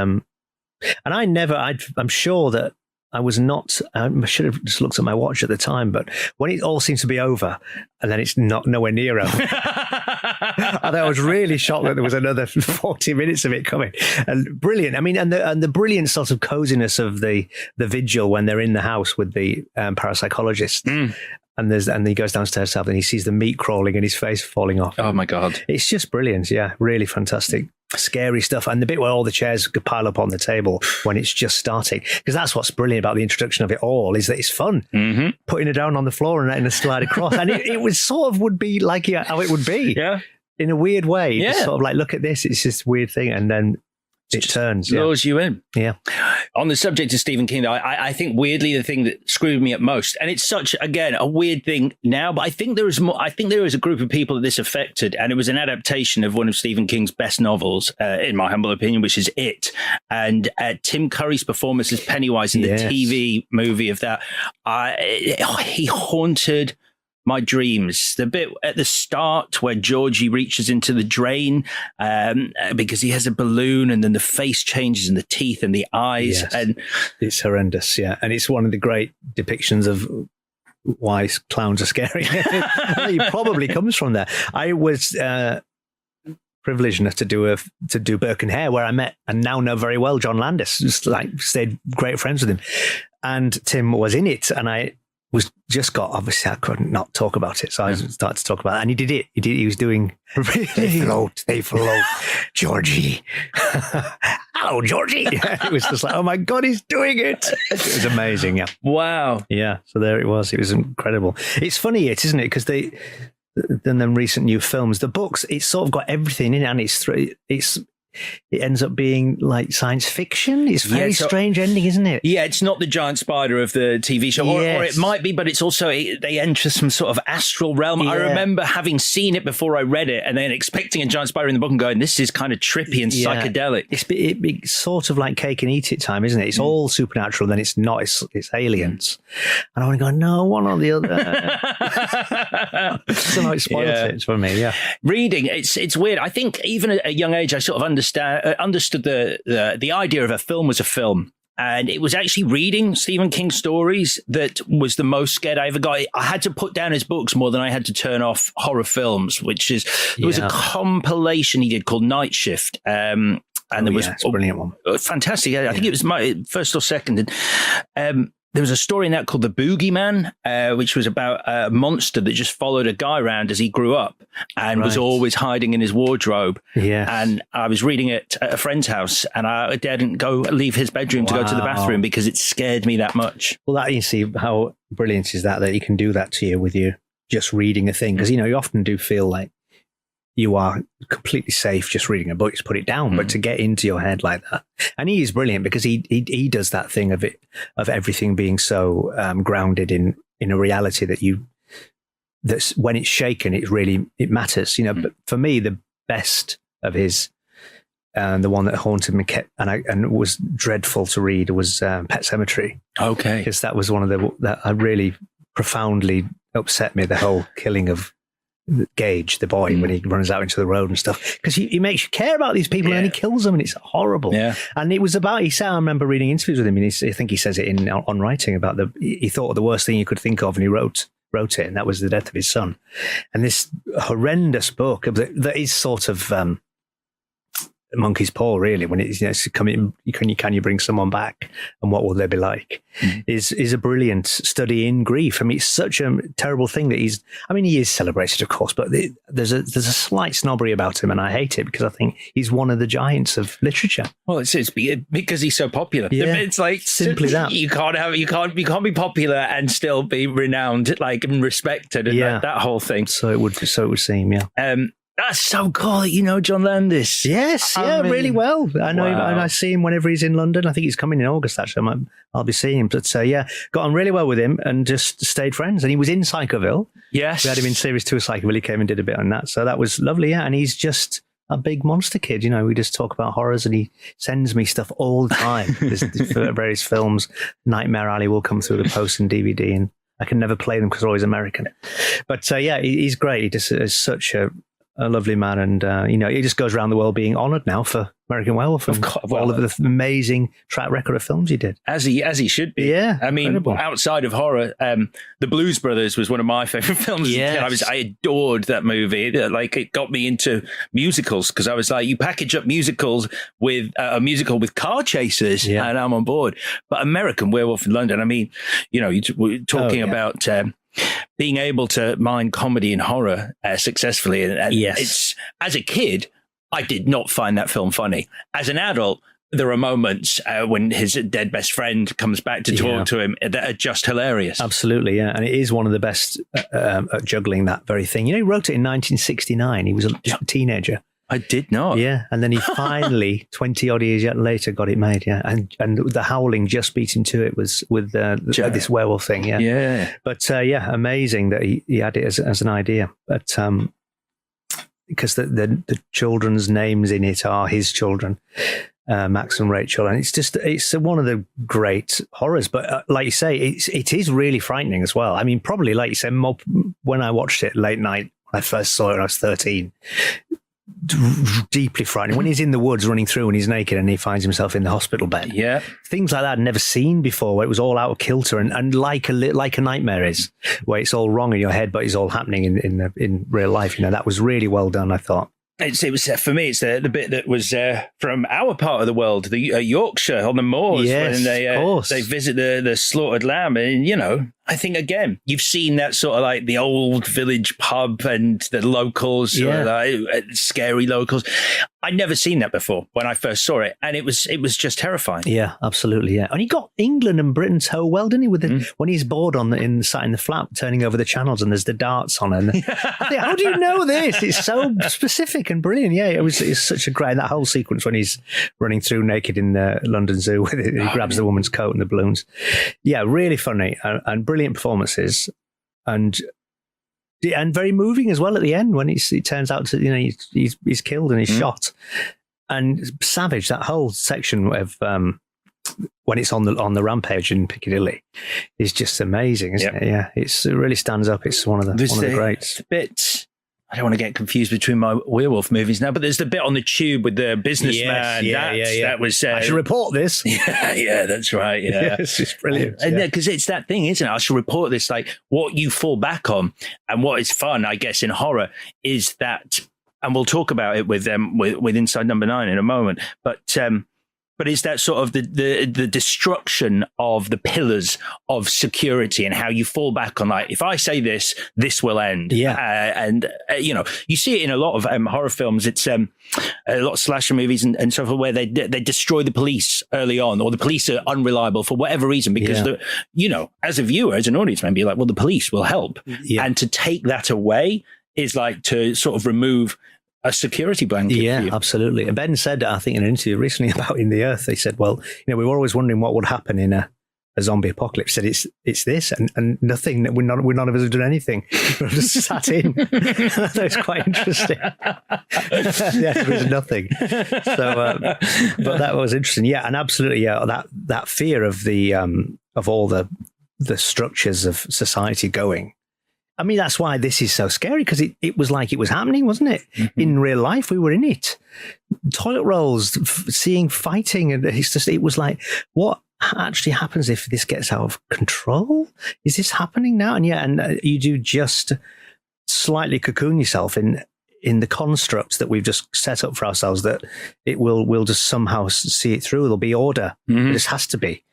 I'm sure that I was not. I should have just looked at my watch at the time, but when it all seems to be over, and then it's nowhere near over. I was really shocked that there was another 40 minutes of it coming, and brilliant. I mean, and the brilliant sort of coziness of the vigil when they're in the house with the parapsychologist, and he goes downstairs and he sees the meat crawling and his face falling off. Oh my God! It's just brilliant. Yeah, really fantastic. Scary stuff, and the bit where all the chairs could pile up on the table when it's just starting, because that's what's brilliant about the introduction of it all, is that it's fun. Putting it down on the floor and letting it slide across, and it was sort of would be like how it would be, in a weird way. Just sort of like, look at this, it's this weird thing, and then it turns, lures you in. Yeah. On the subject of Stephen King, though, I think weirdly the thing that screwed me up most, and it's such, again, a weird thing now, but I think there is more. I think there is a group of people that this affected, and it was an adaptation of one of Stephen King's best novels, in my humble opinion, which is It. And Tim Curry's performance as Pennywise in the TV movie of that, he haunted my dreams. The bit at the start where Georgie reaches into the drain because he has a balloon, and then the face changes and the teeth and the eyes. And it's horrendous, and it's one of the great depictions of why clowns are scary. It probably comes from there. I was privileged enough to do Burke and Hare, where I met and now know very well John Landis. Just like stayed great friends with him, and Tim was in it, and I was just got, obviously I couldn't not talk about it. So I started to talk about it, and he did it. He was doing, they float, Georgie. Hello, Georgie. It was just like, oh my God, he's doing it. It was amazing. Yeah. Wow. Yeah. So there it was. It was incredible. It's funny, isn't it? Because then the recent new films, the books, it's sort of got everything in it, and it ends up being like science fiction. It's very strange ending, isn't it? Yeah, it's not the giant spider of the TV show, or it might be, but it's also, they enter some sort of astral realm. Yeah. I remember having seen it before I read it and then expecting a giant spider in the book and going, this is kind of trippy and psychedelic. It's sort of like cake and eat it time, isn't it? It's all supernatural, then it's not, it's aliens. And I want to go, no, one or the other. So it spoils it for me, Reading, it's weird. I think even at a young age, I sort of understood the idea of a film was a film. And it was actually reading Stephen King stories that was the most scared I ever got. I had to put down his books more than I had to turn off horror films, which is, there was a compilation he did called Night Shift. And there was it's a brilliant one. Fantastic. I think it was my first or second. And, there was a story in that called The Boogeyman, which was about a monster that just followed a guy around as he grew up and was always hiding in his wardrobe. Yeah. And I was reading it at a friend's house, and I didn't leave his bedroom to go to the bathroom because it scared me that much. Well, that, you see, how brilliant is that he can do that to you with you just reading a thing. Because, you often do feel like you are completely safe just reading a book, just put it down. But to get into your head like that, and he is brilliant because he does that thing of everything being so grounded in a reality that's when it's shaken, it matters. But for me, the best of his, the one that haunted me and was dreadful to read was Pet Sematary. Okay, because that was one of that I really profoundly upset me. The whole killing of Gage, the boy, when he runs out into the road and stuff, because he makes you care about these people and then he kills them, and it's horrible. Yeah. And it was about, I remember reading interviews with him, and I think he says it on writing about he thought of the worst thing you could think of, and he wrote it, and that was the death of his son. And this horrendous book that is sort of monkey's paw, really, when it's coming. Can you bring someone back, and what will they be like? Is a brilliant study in grief. I mean, it's such a terrible thing that he is celebrated, of course, but there's a slight snobbery about him, and I hate it because I think he's one of the giants of literature. Well, it's because he's so popular. Yeah, it's like simply that you can't be popular and still be renowned, and respected, and that whole thing. So it would seem, yeah. That's so cool that you know John Landis. Yes, really well. I know him, and I see him whenever he's in London. I think he's coming in August, actually. I'll be seeing him. But got on really well with him and just stayed friends. And he was in Psychoville. Yes. We had him in Series 2 of Psychoville. He came and did a bit on that. So that was lovely, yeah. And he's just a big monster kid. We just talk about horrors, and he sends me stuff all the time. There's various films. Nightmare Alley will come through the post and DVD, and I can never play them because they're always American. But he's great. He just is such a lovely man, and he just goes around the world being honoured now for American Werewolf and all of the amazing track record of films he did. As he should be. Yeah, I mean, incredible. Outside of horror, The Blues Brothers was one of my favourite films. Yeah, I adored that movie. It got me into musicals because I was like, you package up musicals with a musical with car chases, and I'm on board. But American Werewolf in London, I mean, we're talking about. Being able to mine comedy and horror successfully. And it's, as a kid, I did not find that film funny. As an adult, there are moments when his dead best friend comes back to talk to him that are just hilarious. Absolutely, yeah. And it is one of the best at juggling that very thing. He wrote it in 1969. He was a teenager. I did not. Yeah, and then he finally, 20 odd years later, got it made. Yeah, and The Howling just beat him to it was with this werewolf thing. Yeah, yeah. But amazing that he had it as an idea. But because the children's names in it are his children, Max and Rachel, and it's one of the great horrors. But like you say, it is really frightening as well. I mean, probably like you said, when I watched it late night, when I first saw it when I was 13. Deeply frightening when he's in the woods running through and he's naked and he finds himself in the hospital bed. Yeah, things like that I'd never seen before, where it was all out of kilter and like a nightmare is, where it's all wrong in your head but it's all happening in real life. That was really well done, I thought. It was for me. It's the bit that was from our part of the world, the Yorkshire on the moors, yes, when they visit the slaughtered lamb, and I think, again, you've seen that sort of like the old village pub and the locals, sort of like, scary locals. I'd never seen that before when I first saw it, and it was just terrifying. Yeah, absolutely. Yeah, and he got England and Britain so well, didn't he? With when he's bored sat in the flat, turning over the channels, and there's the darts on, and I think, how do you know this? It's so specific and brilliant. Yeah, it's such a great that whole sequence when he's running through naked in the London Zoo with it. He grabs the woman's coat and the balloons. Yeah, really funny and brilliant performances, and very moving as well at the end when it turns out to, he's killed and he's shot, and savage, that whole section of when it's on the rampage in Piccadilly is just amazing, isn't it? Yeah, it really stands up. It's one of the greats. Bit, I don't want to get confused between my werewolf movies now, but there's the bit on the tube with the businessman. That was. I should report this. Yeah, that's right. Yeah, it's brilliant. Because it's that thing, isn't it? I should report this. Like, what you fall back on, and what is fun, I guess, in horror is that, and we'll talk about it with Inside No.9 in a moment, but it's that sort of the destruction of the pillars of security and how you fall back on, like, if I say this will end. Yeah. You see it in a lot of horror films. It's a lot of slasher movies and so forth, where they destroy the police early on, or the police are unreliable for whatever reason, because as a viewer, as an audience member, you're like, well, the police will help. Yeah. And to take that away is like to sort of remove a security blanket. Yeah, absolutely. And Ben said, I think in an interview recently about In the Earth, they said, well, we were always wondering what would happen in a zombie apocalypse. Said it's this and nothing. We're none of us have done anything. We've just sat in. That was quite interesting. Yeah, there was nothing. So, but that was interesting. Yeah, and absolutely. Yeah, that fear of the of all the structures of society going. I mean, that's why this is so scary, because it was like it was happening, wasn't it? Mm-hmm. In real life, we were in it. Toilet rolls, seeing fighting, and it was like, what actually happens if this gets out of control? Is this happening now? And you do just slightly cocoon yourself in the constructs that we've just set up for ourselves, that we'll just somehow see it through. There'll be order. Mm-hmm. It just has to be.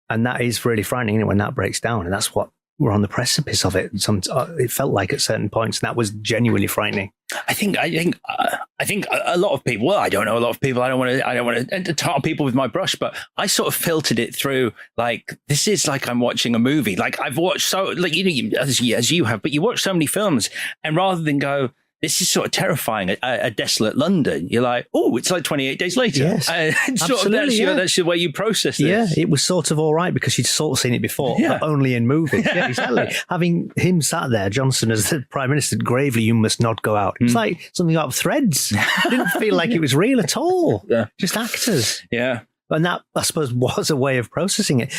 And that is really frightening when that breaks down. And that's what we're on the precipice of it. It felt like at certain points, and that was genuinely frightening. I think a lot of people. Well, I don't know a lot of people. I don't want to tar people with my brush, but I sort of filtered it through. Like, this is like I'm watching a movie. Like, I've watched as you have, but you watch so many films, and rather than go, this is sort of terrifying, a desolate London, you're like, oh, it's like 28 days later. Yes, absolutely. That's the way you process this. Yeah, it was sort of all right because you'd sort of seen it before, but only in movies. Yeah, exactly. Having him sat there, Johnson as the Prime Minister, gravely, you must not go out. It's like something out of Threads. It didn't feel like it was real at all. Yeah. Just actors. Yeah. And that, I suppose, was a way of processing it.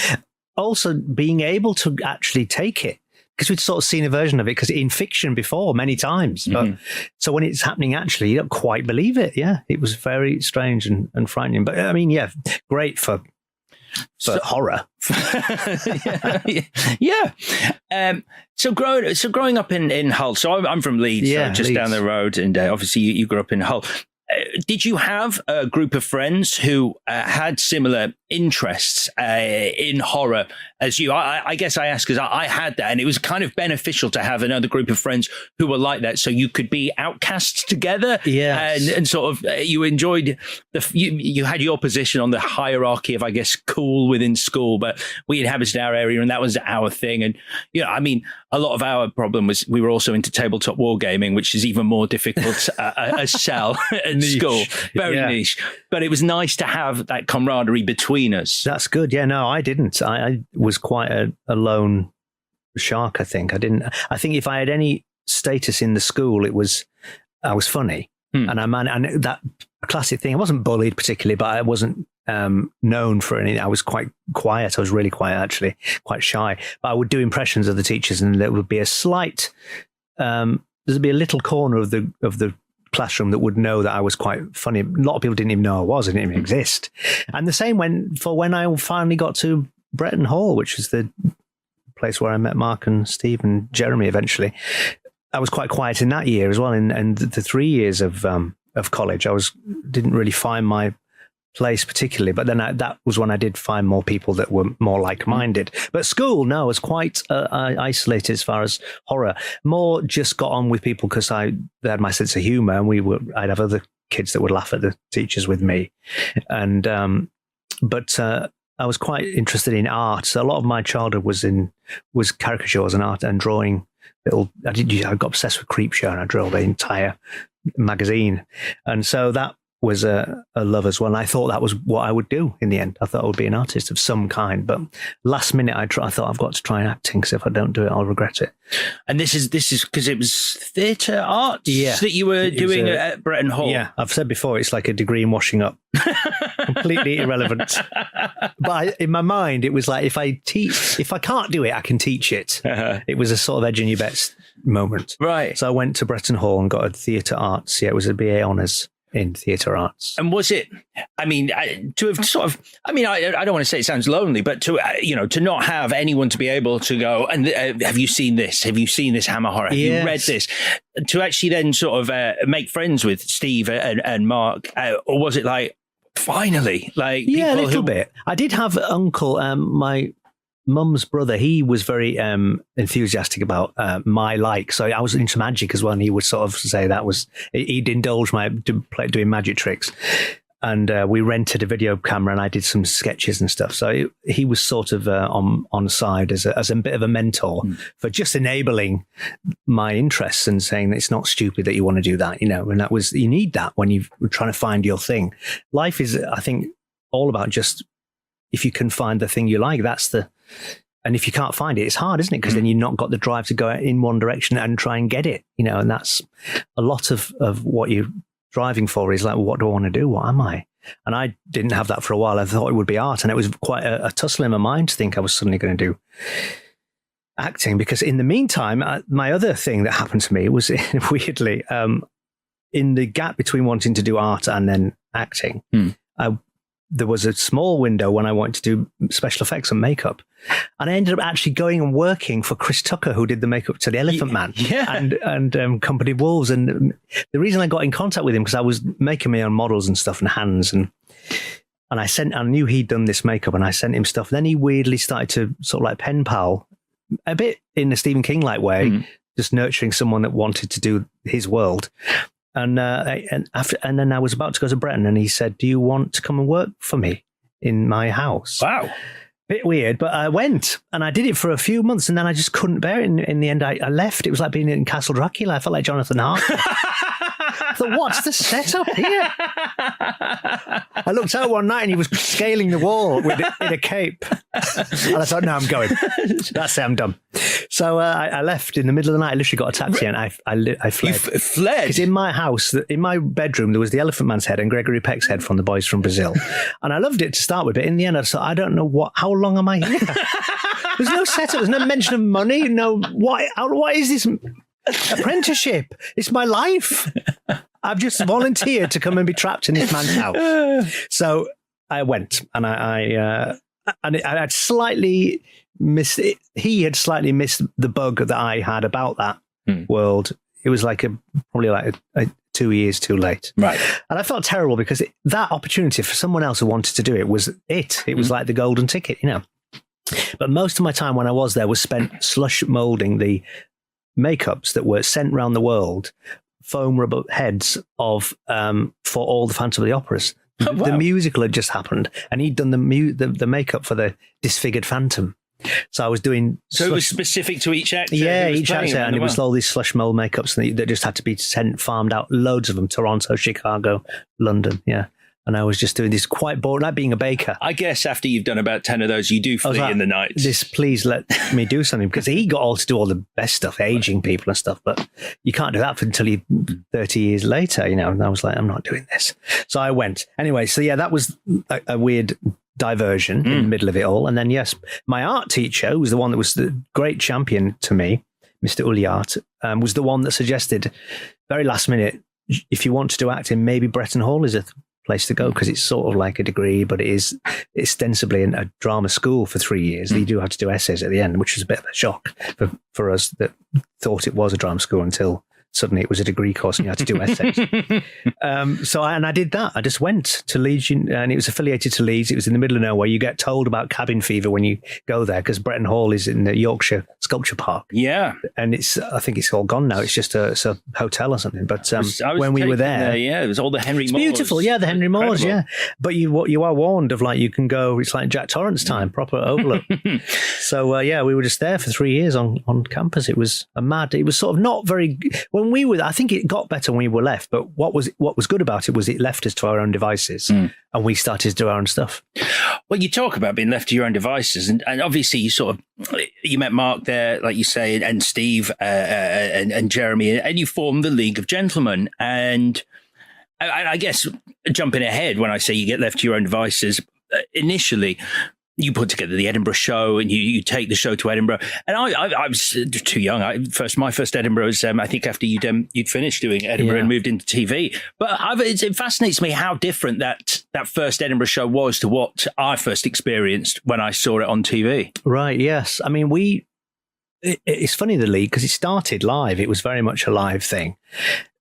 Also, being able to actually take it. Because we'd sort of seen a version of it because in fiction before many times. But so when it's happening, actually, you don't quite believe it. Yeah, it was very strange and frightening. But I mean, great for horror. Yeah. So growing up in Hull. So I'm from Leeds, so just Leeds. Down the road, and obviously you grew up in Hull. Did you have a group of friends who had similar interests in horror as you? I guess I ask because I had that, and it was kind of beneficial to have another group of friends who were like that, so you could be outcasts together. Yes. And sort of you enjoyed you had your position on the hierarchy of, I guess, cool within school, but we inhabited our area, and that was our thing. And I mean, a lot of our problem was we were also into tabletop wargaming, which is even more difficult a sell at school. Very niche. But it was nice to have that camaraderie between us. That's good. Yeah, no, I didn't. I was quite a lone shark, I think. I think if I had any status in the school, I was funny. And and that classic thing, I wasn't bullied particularly, but I wasn't known for anything. I was quite quiet. I was really quiet, actually, quite shy. But I would do impressions of the teachers, and there would be a slight, there'd be a little corner of the classroom that would know that I was quite funny. A lot of people didn't even know I was. I didn't even exist. And the same when I finally got to Bretton Hall, which is the place where I met Mark and Steve and Jeremy eventually. I was quite quiet in that year as well. And the 3 years of college, didn't really find my place particularly, but then that was when I did find more people that were more like-minded. But school, no, was quite isolated as far as horror. More just got on with people because they had my sense of humor, and I'd have other kids that would laugh at the teachers with me. And but I was quite interested in art. So a lot of my childhood was caricatures and art and drawing. I got obsessed with Creepshow, and I drew the entire magazine, and so that was a love as well. And I thought that was what I would do in the end. I thought I would be an artist of some kind, but last minute I thought I've got to try acting, because if I don't do it, I'll regret it. And this is because it was theatre arts that you were doing at Bretton Hall. Yeah, I've said before, it's like a degree in washing up. Completely irrelevant. But in my mind, it was like, if I can't do it, I can teach it. It was a sort of edge in your bets moment. Right. So I went to Bretton Hall and got a theatre arts. Yeah, it was a BA honours in theatre arts. And was it, I mean, to have sort of, I mean, I don't want to say it sounds lonely, but to, to not have anyone to be able to go, and have you seen this? Have you seen this Hammer Horror? Have you read this? To actually then sort of make friends with Steve and Mark, or was it like, finally? Like, yeah, a little bit. I did have uncle, my mum's brother, he was very enthusiastic about my so I was into magic as well, and he would sort of say he'd indulge doing magic tricks, and we rented a video camera and I did some sketches and stuff, so he was sort of on side as a bit of a mentor for just enabling my interests and saying that it's not stupid that you want to do that, and that was, you need that when you're trying to find your thing. Life is, I think, all about just, if you can find the thing you like, and if you can't find it, it's hard, isn't it? Because then you've not got the drive to go in one direction and try and get it, and that's a lot of what you're driving for is like, well, what do I want to do? What am I? And I didn't have that for a while. I thought it would be art. And it was quite a tussle in my mind to think I was suddenly going to do acting, because in the meantime, my other thing that happened to me was weirdly, in the gap between wanting to do art and then acting, there was a small window when I wanted to do special effects and makeup. And I ended up actually going and working for Chris Tucker, who did the makeup to the Elephant Man and Company Wolves. And the reason I got in contact with him, because I was making my own models and stuff and hands. And I knew he'd done this makeup, and I sent him stuff. Then he weirdly started to sort of like pen pal, a bit in a Stephen King-like way, just nurturing someone that wanted to do his world. And then I was about to go to Bretton, and he said, "Do you want to come and work for me in my house?" Wow. Bit weird, but I went, and I did it for a few months, and then I just couldn't bear it. In the end, I left. It was like being in Castle Dracula. I felt like Jonathan Hart. I thought, what's the setup here? I looked out one night and he was scaling the wall in a cape. And I thought, no, I'm going. That's it, I'm done. So I left in the middle of the night. I literally got a taxi and I fled. You fled? Because in my house, in my bedroom, there was the Elephant Man's head and Gregory Peck's head from The Boys from Brazil. And I loved it to start with, but in the end, I thought, I don't know how long am I here? There's no setup. There's no mention of money. No, what is this apprenticeship? It's my life. I've just volunteered to come and be trapped in this man's house. So I went, and I had slightly missed it. He had slightly missed the bug that I had about that world. It was like probably like 2 years too late. Right. And I felt terrible because that opportunity for someone else who wanted to do it was it. It was like the golden ticket, But most of my time when I was there was spent slush molding the makeups that were sent around the world, foam rubber heads of for all the Phantom of the Operas. Oh, wow. The musical had just happened, and he'd done the makeup for the disfigured Phantom. So I was doing. So it was specific to each actor. Yeah, each actor, and it was all these slush mold makeups that just had to be farmed out. Loads of them: Toronto, Chicago, London. Yeah. And I was just doing this quite boring, like being a baker. I guess after you've done about 10 of those, you do flee in the night. Please let me do something, because he got all to do all the best stuff, aging people and stuff, but you can't do that until you 30 years later, And I was like, I'm not doing this. So I went. Anyway, so yeah, that was a weird diversion in the middle of it all. And then, yes, my art teacher, who was the one that was the great champion to me, Mr. Uliart, was the one that suggested very last minute, if you want to do acting, maybe Bretton Hall is a place to go, because it's sort of like a degree, but it is ostensibly a drama school for 3 years. You do have to do essays at the end, which was a bit of a shock for us that thought it was a drama school until suddenly it was a degree course and you had to do essays. I did that. I just went to Leeds, and it was affiliated to Leeds. It was in the middle of nowhere. You get told about cabin fever when you go there, because Bretton Hall is in the Yorkshire Sculpture Park. Yeah. And I think it's all gone now. It's just it's a hotel or something. But when we were there, it was all the Henry Moores. Beautiful. Yeah, the Henry Moores. Yeah. But you are warned of, like, you can go, it's like Jack Torrance time, proper overlook. So we were just there for 3 years on campus. It was it was sort of not very, when we were, I think it got better when we were left, but what was good about it was it left us to our own devices, and we started to do our own stuff. Well, you talk about being left to your own devices, and obviously you met Mark there, like you say, and Steve and Jeremy, and you formed the League of Gentlemen. And I guess, jumping ahead, when I say you get left to your own devices, initially you put together the Edinburgh show, and you take the show to Edinburgh. And I was too young. My first Edinburgh was, I think, after you'd finished doing Edinburgh and moved into TV. But it fascinates me how different that first Edinburgh show was to what I first experienced when I saw it on TV. Right. Yes. I mean, it's funny, the League, because it started live. It was very much a live thing,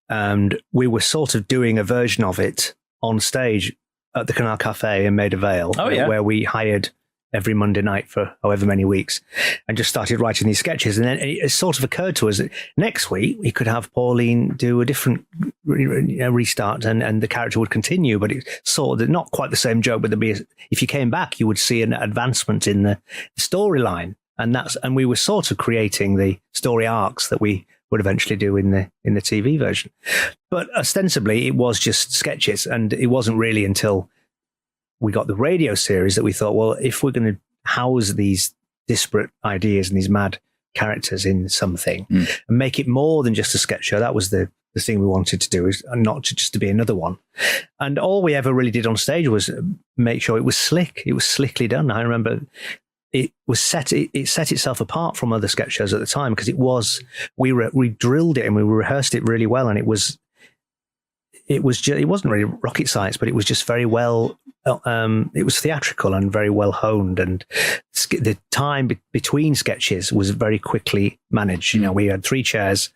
and we were sort of doing a version of it on stage at the Canal Cafe in Maida Vale, where we hired every Monday night for however many weeks, and just started writing these sketches. And then it sort of occurred to us that next week we could have Pauline do a different restart, and the character would continue, but it's sort of not quite the same joke, but if you came back, you would see an advancement in the storyline. And we were sort of creating the story arcs that we would eventually do in the TV version. But ostensibly it was just sketches, and it wasn't really until we got the radio series that we thought, well, if we're going to house these disparate ideas and these mad characters in something and make it more than just a sketch show, that was the thing we wanted to do, is not just to be another one. And all we ever really did on stage was make sure it was slick. It was slickly done. I remember it set itself apart from other sketch shows at the time, because we drilled it and we rehearsed it really well, and it wasn't really rocket science, but it was just very well. It was theatrical and very well honed, and the time between sketches was very quickly managed. We had 3 chairs,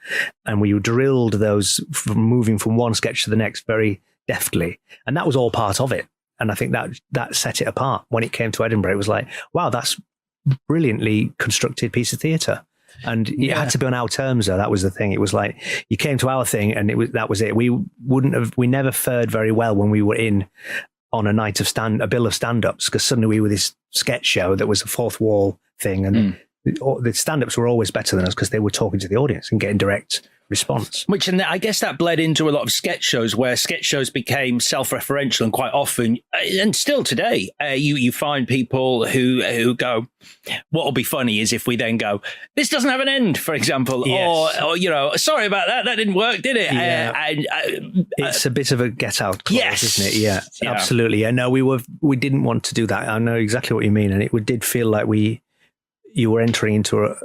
and we drilled those moving from one sketch to the next very deftly, and that was all part of it. And I think that set it apart. When it came to Edinburgh, it was like, wow, that's brilliantly constructed piece of theatre. And it had to be on our terms, though. That was the thing. It was like, you came to our thing, and that was it. We never fared very well when we were in on a night of a bill of stand-ups, because suddenly we were this sketch show that was a fourth wall thing, and the stand-ups were always better than us because they were talking to the audience and getting direct response. Which, and I guess that bled into a lot of sketch shows, where sketch shows became self-referential, and quite often, and still today, you find people who go, what will be funny is if we then go, this doesn't have an end, for example, yes. or sorry about that didn't work, did it? Yeah. It's a bit of a get out clause, yes. isn't it? Yeah, absolutely. Yeah, no, we didn't want to do that. I know exactly what you mean, and it did feel like you were entering into a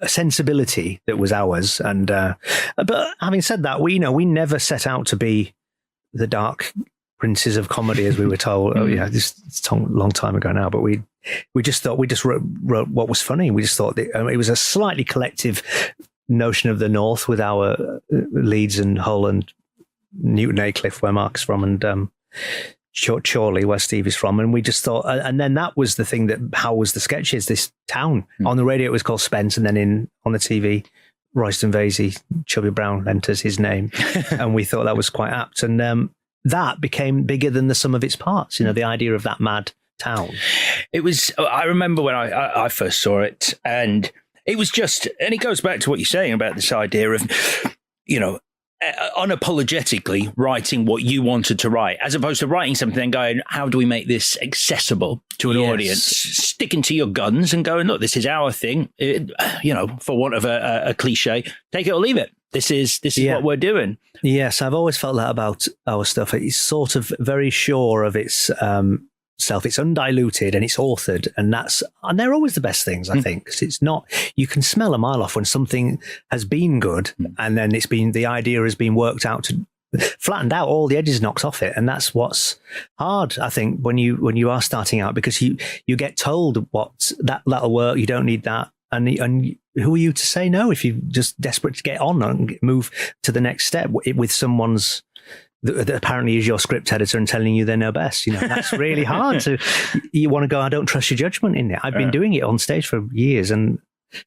sensibility that was ours. And but having said that, we never set out to be the dark princes of comedy, as we were told. It's a long time ago now, but we just thought, we just wrote what was funny. We just thought that, it was a slightly collective notion of the North, with our Leeds and Hull and Newton Aycliffe, where Mark's from, and Chorley, where Steve is from. And we just thought, and then that was the thing that housed the sketches, this town. On the radio it was called Spence, and then on the TV, Royston Vasey, Chubby Brown lent us his name, and we thought that was quite apt. And that became bigger than the sum of its parts, the idea of that mad town. It was, I remember when I first saw it, and it was just, and it goes back to what you're saying about this idea of, unapologetically writing what you wanted to write, as opposed to writing something and going, how do we make this accessible to an audience? Sticking to your guns and going, look, this is our thing, for want of a cliche, take it or leave it. This is what we're doing. Yes, I've always felt that about our stuff. It's sort of very sure of its self. It's undiluted and it's authored, and they're always the best things, I think, because it's not, you can smell a mile off when something has been good and then the idea has been worked out to flattened out, all the edges knocked off it. And that's what's hard, I think, when you are starting out, because you get told that'll work, you don't need that. And who are you to say no if you're just desperate to get on and move to the next step with someone's that apparently is your script editor and telling you they know best? That's really hard. You want to go, I don't trust your judgment in it. I've been doing it on stage for years, and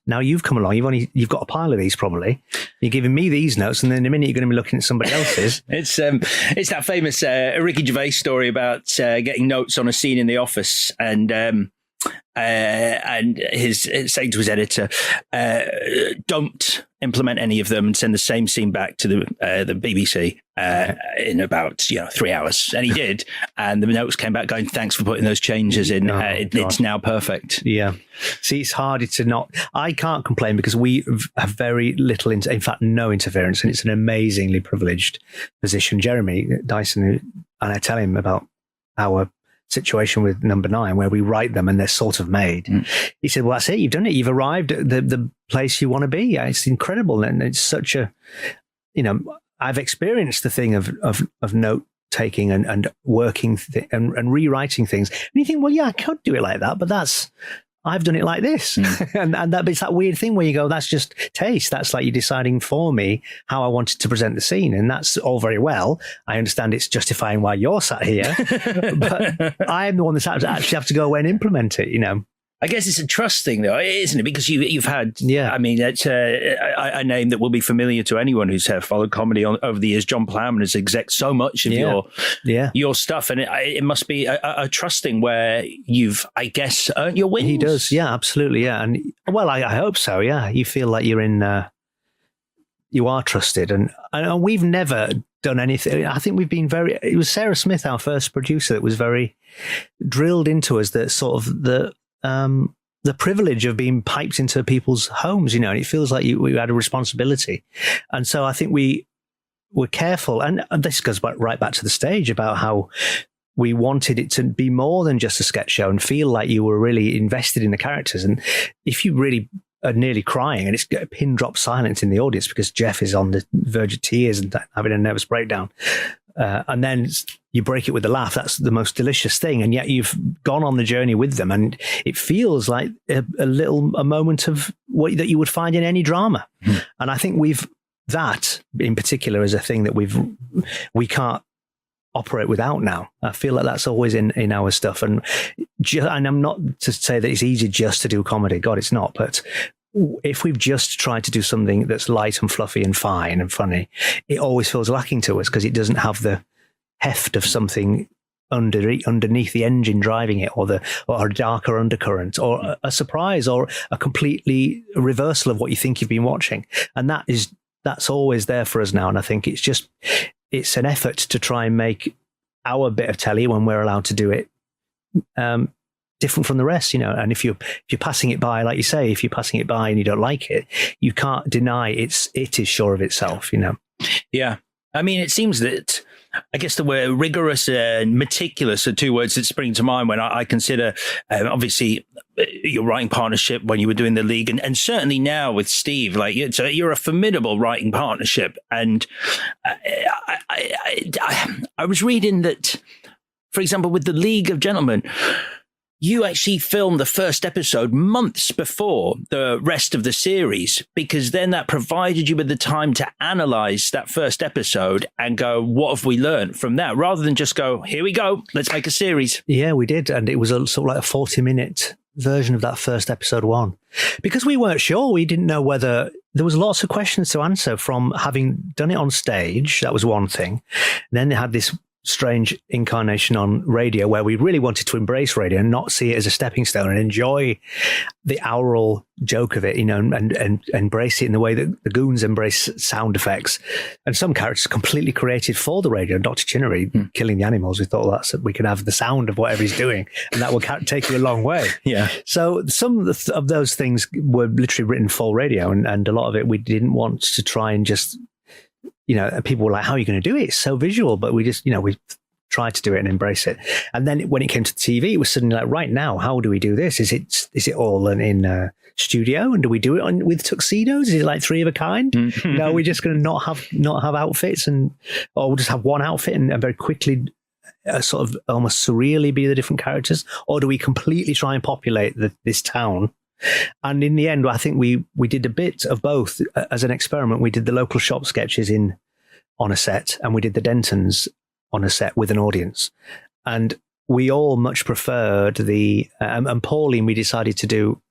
now you've come along. You've got a pile of these probably. You're giving me these notes, and then in a minute you're going to be looking at somebody else's. It's that famous Ricky Gervais story about getting notes on a scene in the office, and his saying to his editor, "Don't implement any of them and send the same scene back to the BBC in about 3 hours." And he did, and the notes came back going, "Thanks for putting those changes in. It's now perfect." Yeah. See, it's harder to not. I can't complain because we have very little, in fact, no interference, and it's an amazingly privileged position. Jeremy Dyson, and I tell him about our situation with No.9 where we write them and they're sort of made. He said, well, that's it. You've done it. You've arrived at the place you want to be. It's incredible. And it's such a, I've experienced the thing of note taking and working and rewriting things. And you think, well, yeah, I could do it like that, but I've done it like this. and it's that weird thing where you go, that's just taste. That's like you deciding for me how I wanted to present the scene. And that's all very well. I understand it's justifying why you're sat here, but I'm the one that's actually have to go away and implement it, I guess it's a trust thing, though, isn't it? Because you've had, I mean, it's a name that will be familiar to anyone who's followed comedy over the years. John Plowman has exec so much of your stuff, and it must be a trusting where you've, I guess, earned your wins. He does, yeah, absolutely, yeah, and well, I hope so, yeah. You feel like you're in, you are trusted, and we've never done anything. I think we've been it was Sarah Smith, our first producer, that was very drilled into us that sort of the privilege of being piped into people's homes, and it feels like we had a responsibility. And so I think we were careful. And this goes right back to the stage about how we wanted it to be more than just a sketch show and feel like you were really invested in the characters. And if you really are nearly crying and it's a pin drop silence in the audience because Jeff is on the verge of tears and having a nervous breakdown, and then you break it with a laugh, that's the most delicious thing. And yet you've gone on the journey with them, and it feels like a moment of what that you would find in any drama. And I think that in particular is a thing that we can't operate without now. I feel like that's always in our stuff. And I'm not to say that it's easy just to do comedy. God, it's not. But if we've just tried to do something that's light and fluffy and fine and funny, it always feels lacking to us because it doesn't have the heft of something underneath the engine driving it, or a darker undercurrent, or a surprise, or a completely reversal of what you think you've been watching. And that's always there for us now. And I think it's an effort to try and make our bit of telly, when we're allowed to do it, different from the rest, and if you're passing it by, like you say, if you're passing it by and you don't like it, you can't deny it is sure of itself, Yeah. I mean, it seems that, I guess the word rigorous and meticulous are two words that spring to mind when I consider, obviously, your writing partnership when you were doing The League, and certainly now with Steve. Like, you're a formidable writing partnership. And I was reading that, for example, with The League of Gentlemen, you actually filmed the first episode months before the rest of the series, because then that provided you with the time to analyze that first episode and go, what have we learned from that? Rather than just go, here we go, let's make a series. Yeah, we did. And it was sort of like a 40-minute version of that first episode 1. Because we weren't sure. We didn't know whether there was lots of questions to answer from having done it on stage. That was one thing. And then they had this strange incarnation on radio where we really wanted to embrace radio and not see it as a stepping stone and enjoy the aural joke of it, and embrace it in the way that the goons embrace sound effects. And some characters completely created for the radio. Dr. Chinnery killing the animals, we thought we could have the sound of whatever he's doing, and that will take you a long way. Yeah. So some of those things were literally written for radio, and a lot of it we didn't want to try and just, people were like, how are you going to do it? It's so visual. But we just, we tried to do it and embrace it. And then when it came to the TV, it was suddenly like, right now, how do we do this? Is it all in studio? And do we do it with tuxedos? Is it like 3 of a kind? No, we're just going to not have outfits, or we'll just have one outfit and very quickly sort of almost surreally be the different characters? Or do we completely try and populate this town And in the end, I think we did a bit of both as an experiment. We did the local shop sketches on a set, and we did the Dentons on a set with an audience. And we all much preferred and Pauline, we decided to do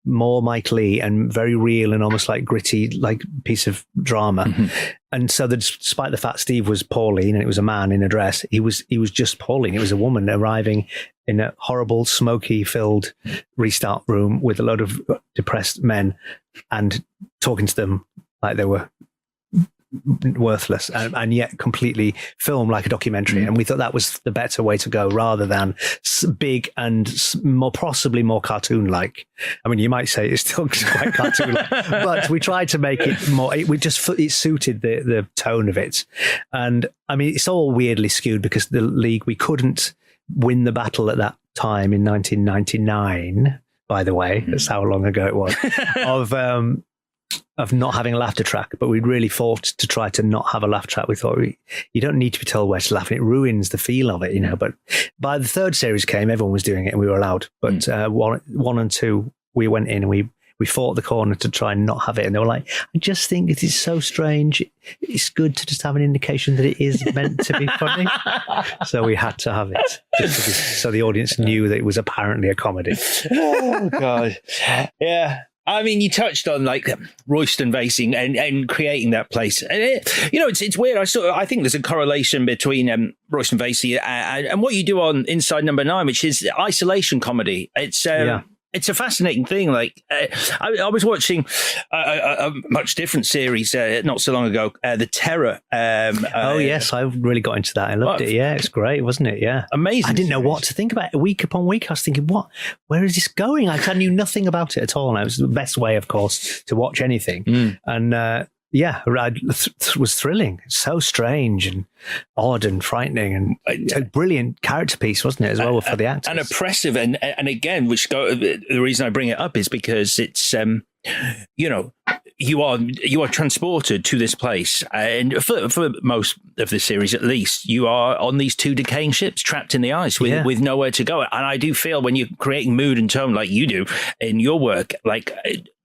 more Mike Leigh and very real and almost like gritty, like piece of drama. Mm-hmm. And so despite the fact Steve was Pauline and it was a man in a dress, he was just Pauline. It was a woman arriving in a horrible, smoky filled restart room with a load of depressed men and talking to them like they were worthless and yet completely filmed like a documentary. And we thought that was the better way to go rather than big and possibly more cartoon-like. I mean, you might say it's still quite cartoon-like, but we tried to make it more, it suited the tone of it. And I mean, it's all weirdly skewed because the league, we couldn't win the battle at that time in 1999, by the way, that's how long ago it was, of not having a laughter track, but we'd really fought to try to not have a laugh track. We thought you don't need to be told where to laugh, and it ruins the feel of it, you know. But by the third series came, everyone was doing it, and we were allowed. But one and two, we went in and we fought the corner to try and not have it, and they were like, "I just think it is so strange. It's good to just have an indication that it is meant to be funny." So we had to have it, so the audience knew that it was apparently a comedy. Oh God, yeah. I mean, you touched on like Royston Vasey and creating that place. And it's weird. I think there's a correlation between Royston Vasey and what you do on Inside No.9, which is isolation comedy. It's a fascinating thing. Like I was watching a much different series not so long ago, The Terror. Yes, I really got into that. I loved it. Yeah, it's great, wasn't it? Yeah, amazing. I didn't know what to think about it. Week upon week, I was thinking, where is this going? I knew nothing about it at all. And it was the best way, of course, to watch anything. And it was thrilling. So strange and odd and frightening, and a brilliant character piece, wasn't it, as well, for the actors? And oppressive. And again, the reason I bring it up is because it's, you are transported to this place. And for most of the series, at least, you are on these two decaying ships trapped in the ice with nowhere to go. And I do feel when you're creating mood and tone like you do in your work, like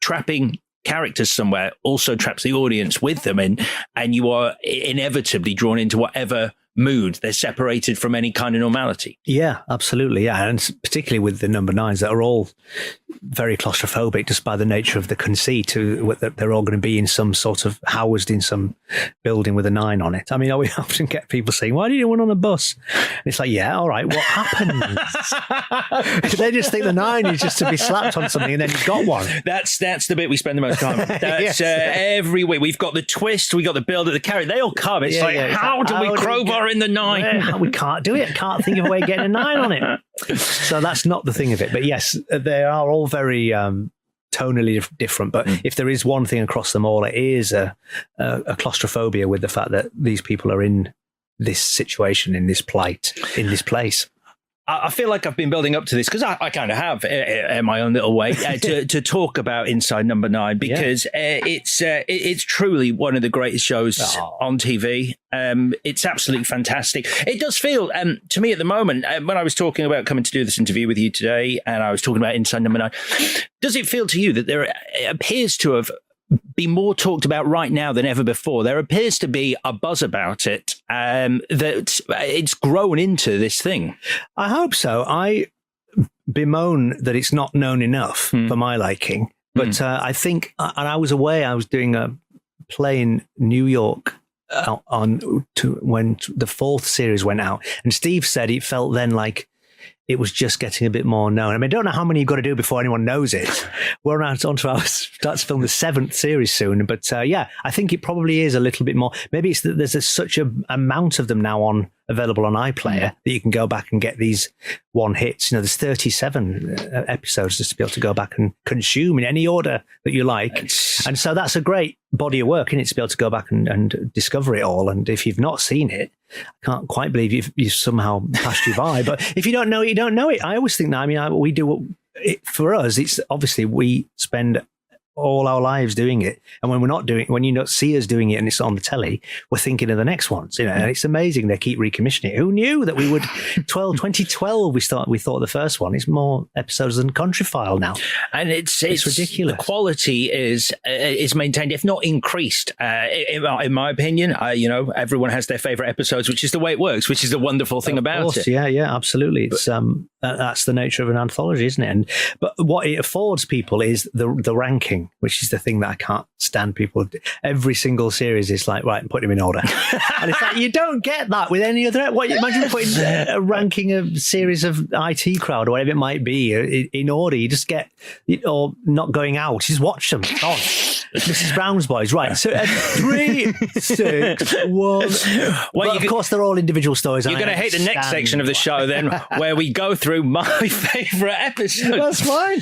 trapping characters somewhere also traps the audience with them, and you are inevitably drawn into whatever mood. They're separated from any kind of normality. Yeah, absolutely. Yeah, and particularly with the number nines that are all very claustrophobic just by the nature of the conceit, that they're all going to be in some sort of housed in some building with a 9 on it. I mean, we often get people saying, "Why do you want on a bus?" And it's like, yeah, all right, what happens? They just think the 9 is just to be slapped on something and then you've got one. That's the bit we spend the most time on. That's every week. We've got the twist, we got the build at the carry. They all come. It's how do we crowbar in the 9? We can't do it. Can't think of a way of getting a 9 on it. So that's not the thing of it. But yes, they are all very tonally different. But if there is one thing across them all, it is a claustrophobia with the fact that these people are in this situation, in this plight, in this place. I feel like I've been building up to this because I kind of have in my own little way to talk about Inside No.9 because it's truly one of the greatest shows on TV. It's absolutely fantastic. It does feel to me at the moment when I was talking about coming to do this interview with you today and I was talking about Inside No.9, does it feel to you that there appears to have be more talked about right now than ever before? There appears to be a buzz about it, that it's grown into this thing. I hope so. I bemoan that it's not known enough for my liking, but I think, and I was away, I was doing a play in New York when the 4th series went out, and Steve said it felt then like it was just getting a bit more known. I mean, I don't know how many you've got to do before anyone knows it. We're on to start to film the 7th series soon. But I think it probably is a little bit more. Maybe it's that there's such an amount of them now available on iPlayer that you can go back and get these one hits. You know, there's 37 episodes just to be able to go back and consume in any order that you like. And so that's a great body of work, isn't it, to be able to go back and discover it all. And if you've not seen it, I can't quite believe you've somehow passed you by. But if you don't know it, you don't know it. I always think that. I mean, we do it for us. It's obviously we spend all our lives doing it. And when we're not doing it, when you not see us doing it and it's on the telly, we're thinking of the next ones, you know, and it's amazing. They keep recommissioning it. Who knew that we would 2012, we thought the first one is more episodes than Country File now. And it's ridiculous. The quality is maintained, if not increased, in my opinion. You know, everyone has their favorite episodes, which is the way it works, which is the wonderful thing about it. Yeah, absolutely. It's that's the nature of an anthology, isn't it? But what it affords people is the ranking, which is the thing that I can't stand. People, every single series is like, right, put them in order. And it's like, you don't get that with any other. Imagine putting ranking a series of IT Crowd or whatever it might be in order. You just get, or not going out, you just watch them on. Mrs. Brown's Boys, right? So 3, 6, 1. Well, of course, they're all individual stories. You're going to hate the next section of the show then, where we go through my favourite episodes. That's fine.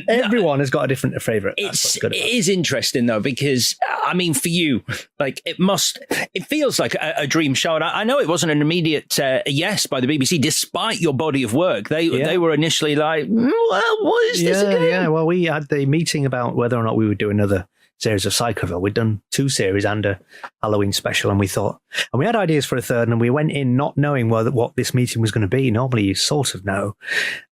Everyone has got a different favourite. It is interesting though, because I mean, for you, like it feels like a dream show. And I know it wasn't an immediate yes by the BBC, despite your body of work. They were initially like, well, what is this again? Yeah, well, we had the meeting about whether or not we would do another series of Psychoville. We'd done 2 series and a Halloween special, and we had ideas for a third, and we went in not knowing what this meeting was going to be. Normally you sort of know.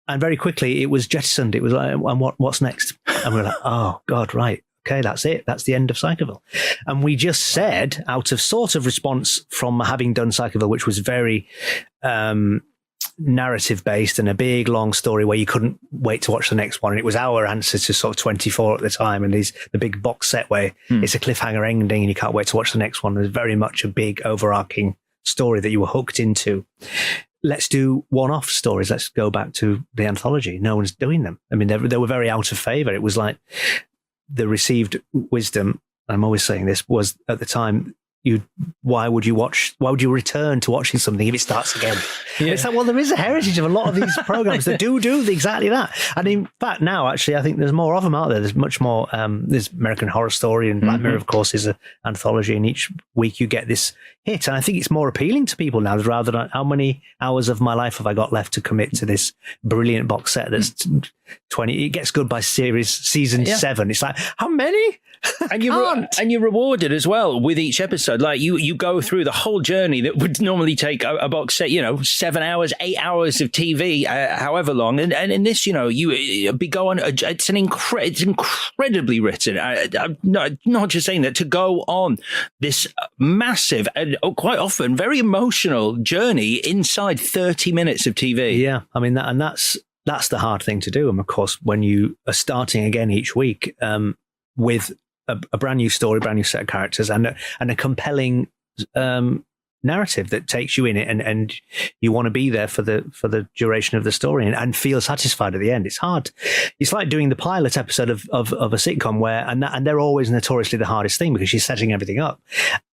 And very quickly it was jettisoned. It was like, and what's next? And we were like, oh God, right. Okay, that's it. That's the end of Psychoville. And we just said, out of sort of response from having done Psychoville, which was very narrative based and a big long story where you couldn't wait to watch the next one, and it was our answer to sort of 24 at the time, and the big box set where it's a cliffhanger ending and you can't wait to watch the next one. There's very much a big overarching story that you were hooked into. Let's do one-off stories. Let's go back to the anthology. No one's doing them. I mean, they were very out of favor. It was like the received wisdom, I'm always saying this, was at the time, why would you return to watching something if it starts again? Yeah. It's like, well, there is a heritage of a lot of these programs that do exactly that. And in fact, now, actually, I think there's more of them out there. There's much more. There's American Horror Story, and Black Mirror, of course, is an anthology. And each week you get this hit. And I think it's more appealing to people now, rather than how many hours of my life have I got left to commit to this brilliant box set that's 20. It gets good by season 7. It's like, how many? And you're rewarded as well with each episode. Like you go through the whole journey that would normally take a box set, 7 hours, 8 hours of TV, however long. And in this, you be going. It's incredibly written. I'm not just saying that, to go on this massive and quite often very emotional journey inside 30 minutes of TV. Yeah, I mean that's the hard thing to do. And of course, when you are starting again each week with a brand new story, brand new set of characters, and a compelling narrative that takes you in it, and you want to be there for the duration of the story and feel satisfied at the end. It's hard. It's like doing the pilot episode of a sitcom where, and they're always notoriously the hardest thing because you're setting everything up,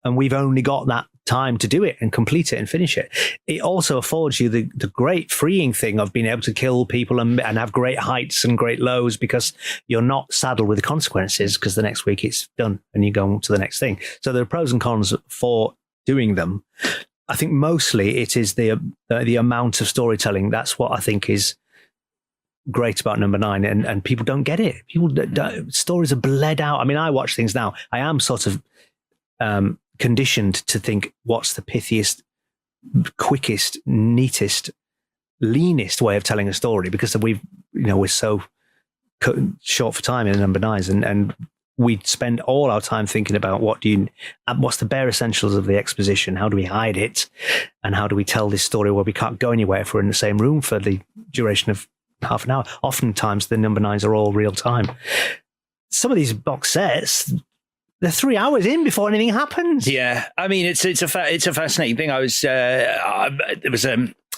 and we've only got that time to do it and complete it and finish it. It also affords you the great freeing thing of being able to kill people and have great heights and great lows, because you're not saddled with the consequences, because the next week it's done and you go on to the next thing. So there are pros and cons for doing them. I think mostly it is the amount of storytelling. That's what I think is great about number 9, and people don't get it. Stories are bled out. I mean, I watch things now. I am sort of conditioned to think, what's the pithiest, quickest, neatest, leanest way of telling a story, because we're so short for time in number 9s, and we spend all our time thinking about what's the bare essentials of the exposition, how do we hide it, and how do we tell this story where we can't go anywhere if we're in the same room for the duration of half an hour. Oftentimes the number 9s are all real time. Some of these box sets, they're 3 hours in before anything happens. Yeah, I mean, it's a fascinating thing. There was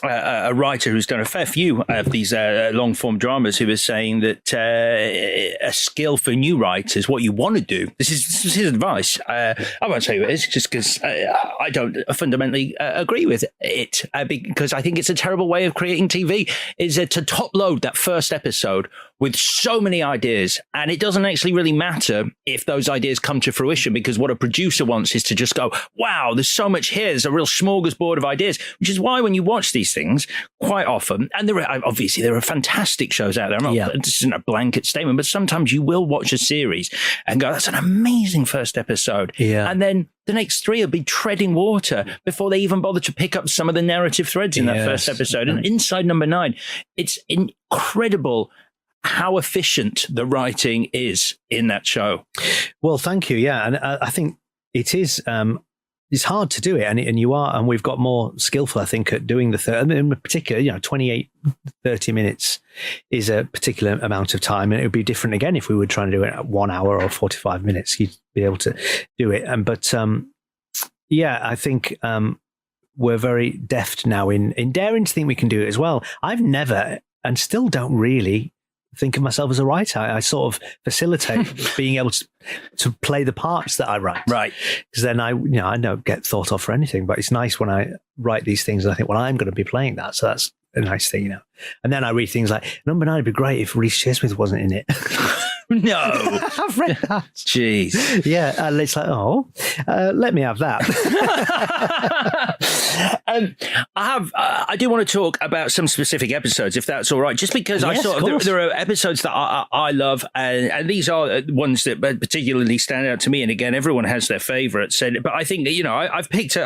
a writer who's done a fair few of these long form dramas who was saying that a skill for new writers, what you want to do, this is his advice. I won't say who it is, just because I don't fundamentally agree with it, because I think it's a terrible way of creating TV, is to top load that first episode with so many ideas, and it doesn't actually really matter if those ideas come to fruition, because what a producer wants is to just go, wow, there's so much here. There's a real smorgasbord of ideas, which is why when you watch these things quite often, and there are fantastic shows out there. This isn't a blanket statement, but sometimes you will watch a series and go, that's an amazing first episode. Yeah. And then the next three will be treading water before they even bother to pick up some of the narrative threads in that first episode. And Inside No.9, it's incredible how efficient the writing is in that show. Well, thank you. Yeah. And I think it is, it's hard to do it. And we've got more skillful, I think, at doing the third. In particular, 28, 30 minutes is a particular amount of time. And it would be different again if we were trying to do it at 1 hour or 45 minutes. You'd be able to do it. I think we're very deft now in daring to think we can do it as well. I've never, and still don't really, think of myself as a writer. I sort of facilitate being able to play the parts that I write. Right. Because then I don't get thought of for anything, but it's nice when I write these things and I think, well, I'm going to be playing that. So that's a nice thing, And then I read things like, No.9 would be great if Reece Shearsmith wasn't in it. No. I've read that. Jeez. Yeah. And it's like, let me have that. I do want to talk about some specific episodes, if that's all right, just because Yes, there are episodes that I love, and these are ones that particularly stand out to me. And again, everyone has their favorites, but I think I've picked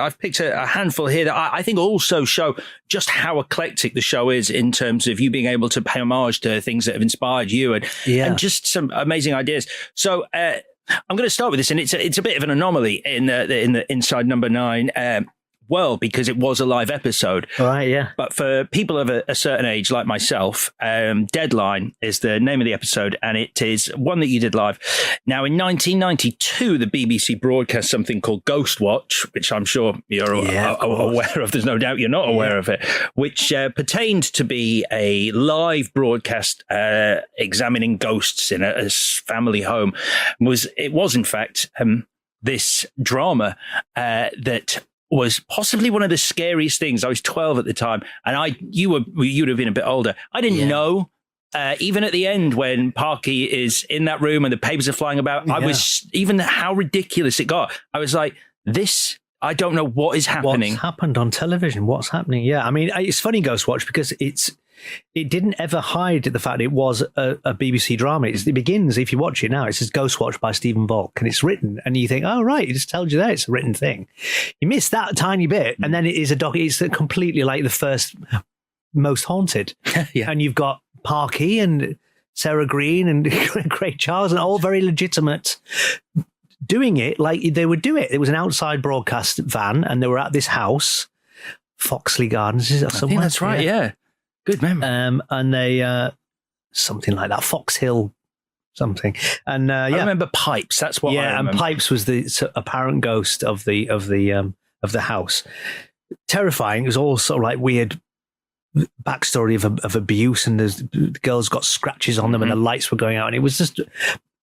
a handful here that I think also show just how eclectic the show is in terms of you being able to pay homage to things that have inspired you and just some amazing ideas. So I'm going to start with this, and it's a bit of an anomaly in the Inside No.9 world, because it was a live episode. All right, yeah. But for people of a certain age like myself, Deadline is the name of the episode, and it is one that you did live. Now, in 1992, the BBC broadcast something called Ghost Watch, which I'm sure you're aware of. There's no doubt you're not aware of it, which pertained to be a live broadcast examining ghosts in a family home. It was in fact this drama that was possibly one of the scariest things. I was 12 at the time, and you'd have been a bit older. I didn't know, even at the end when Parky is in that room and the papers are flying about, I was, even how ridiculous it got, I was like, I don't know what is happening. What's happened on television? What's happening? Yeah, I mean, it's funny, Ghost Watch, because it didn't ever hide the fact it was a BBC drama. It begins, if you watch it now, it says Ghost Watch by Stephen Volk, and it's written, and you think, oh, right, it just tells you there it's a written thing. You miss that tiny bit, and then it is it's completely like the first Most Haunted. Yeah. And you've got Parky and Sarah Green and Craig Charles, and all very legitimate, doing it like they would do it. It was an outside broadcast van, and they were at this house, Foxley Gardens, is that somewhere? I think that's right, yeah. Good memory. And they something like that, Fox Hill something. And I remember Pipes. That's what. I remember. And Pipes was the apparent ghost of the house. Terrifying. It was all sort of like weird backstory of abuse, and the girls got scratches on them, and the lights were going out, and it was just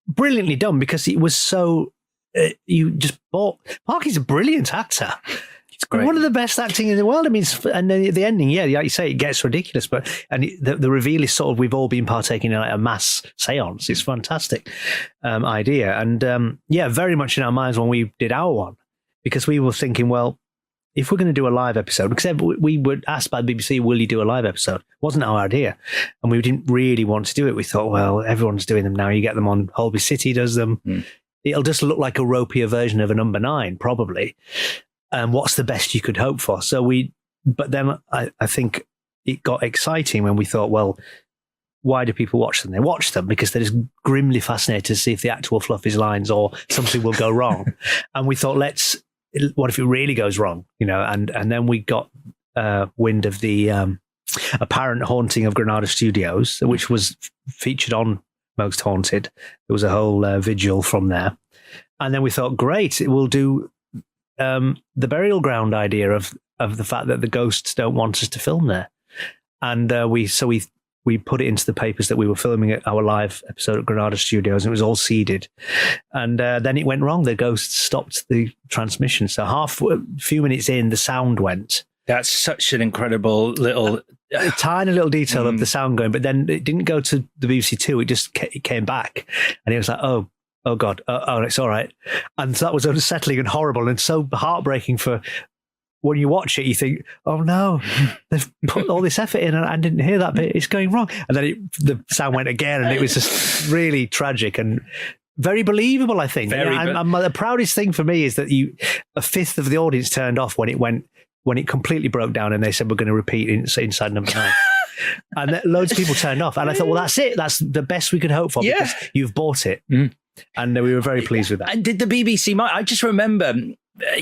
brilliantly done because it was so. You just bought. Parky's a brilliant actor. Great. One of the best acting in the world. I mean, and the ending, like you say, it gets ridiculous, but the reveal is sort of, we've all been partaking in like a mass seance. It's a fantastic idea. And very much in our minds when we did our one, because we were thinking, well, if we're going to do a live episode, because we were asked by the BBC, will you do a live episode? It wasn't our idea. And we didn't really want to do it. We thought, well, everyone's doing them now. You get them on, Holby City does them. It'll just look like a ropier version of a No.9, probably. And what's the best you could hope for? But then I think it got exciting when we thought, well, why do people watch them? They watch them because they're just grimly fascinated to see if the actor will fluff his lines or something will go wrong. And we thought, what if it really goes wrong? And then we got wind of the apparent haunting of Granada Studios, which was featured on Most Haunted. There was a whole vigil from there. And then we thought, great, we'll do the burial ground idea of the fact that the ghosts don't want us to film there. And we put it into the papers that we were filming our live episode at Granada Studios, and it was all seeded. And then it went wrong. The ghosts stopped the transmission. So a few minutes in, the sound went. That's such an incredible little... a tiny little detail of the sound going, but then it didn't go to the BBC Two. It came back, and it was like, oh God, oh, it's all right. And so that was unsettling and horrible and so heartbreaking for when you watch it. You think, oh no, they've put all this effort in and I didn't hear that bit. It's going wrong. And then the sound went again, and it was just really tragic and very believable, I think. And the proudest thing for me is that a fifth of the audience turned off when it completely broke down, and they said, we're going to repeat Inside No.9. And loads of people turned off. And I thought, well, that's it. That's the best we could hope for, because you've bought it. And we were very pleased with that. And did the BBC... I just remember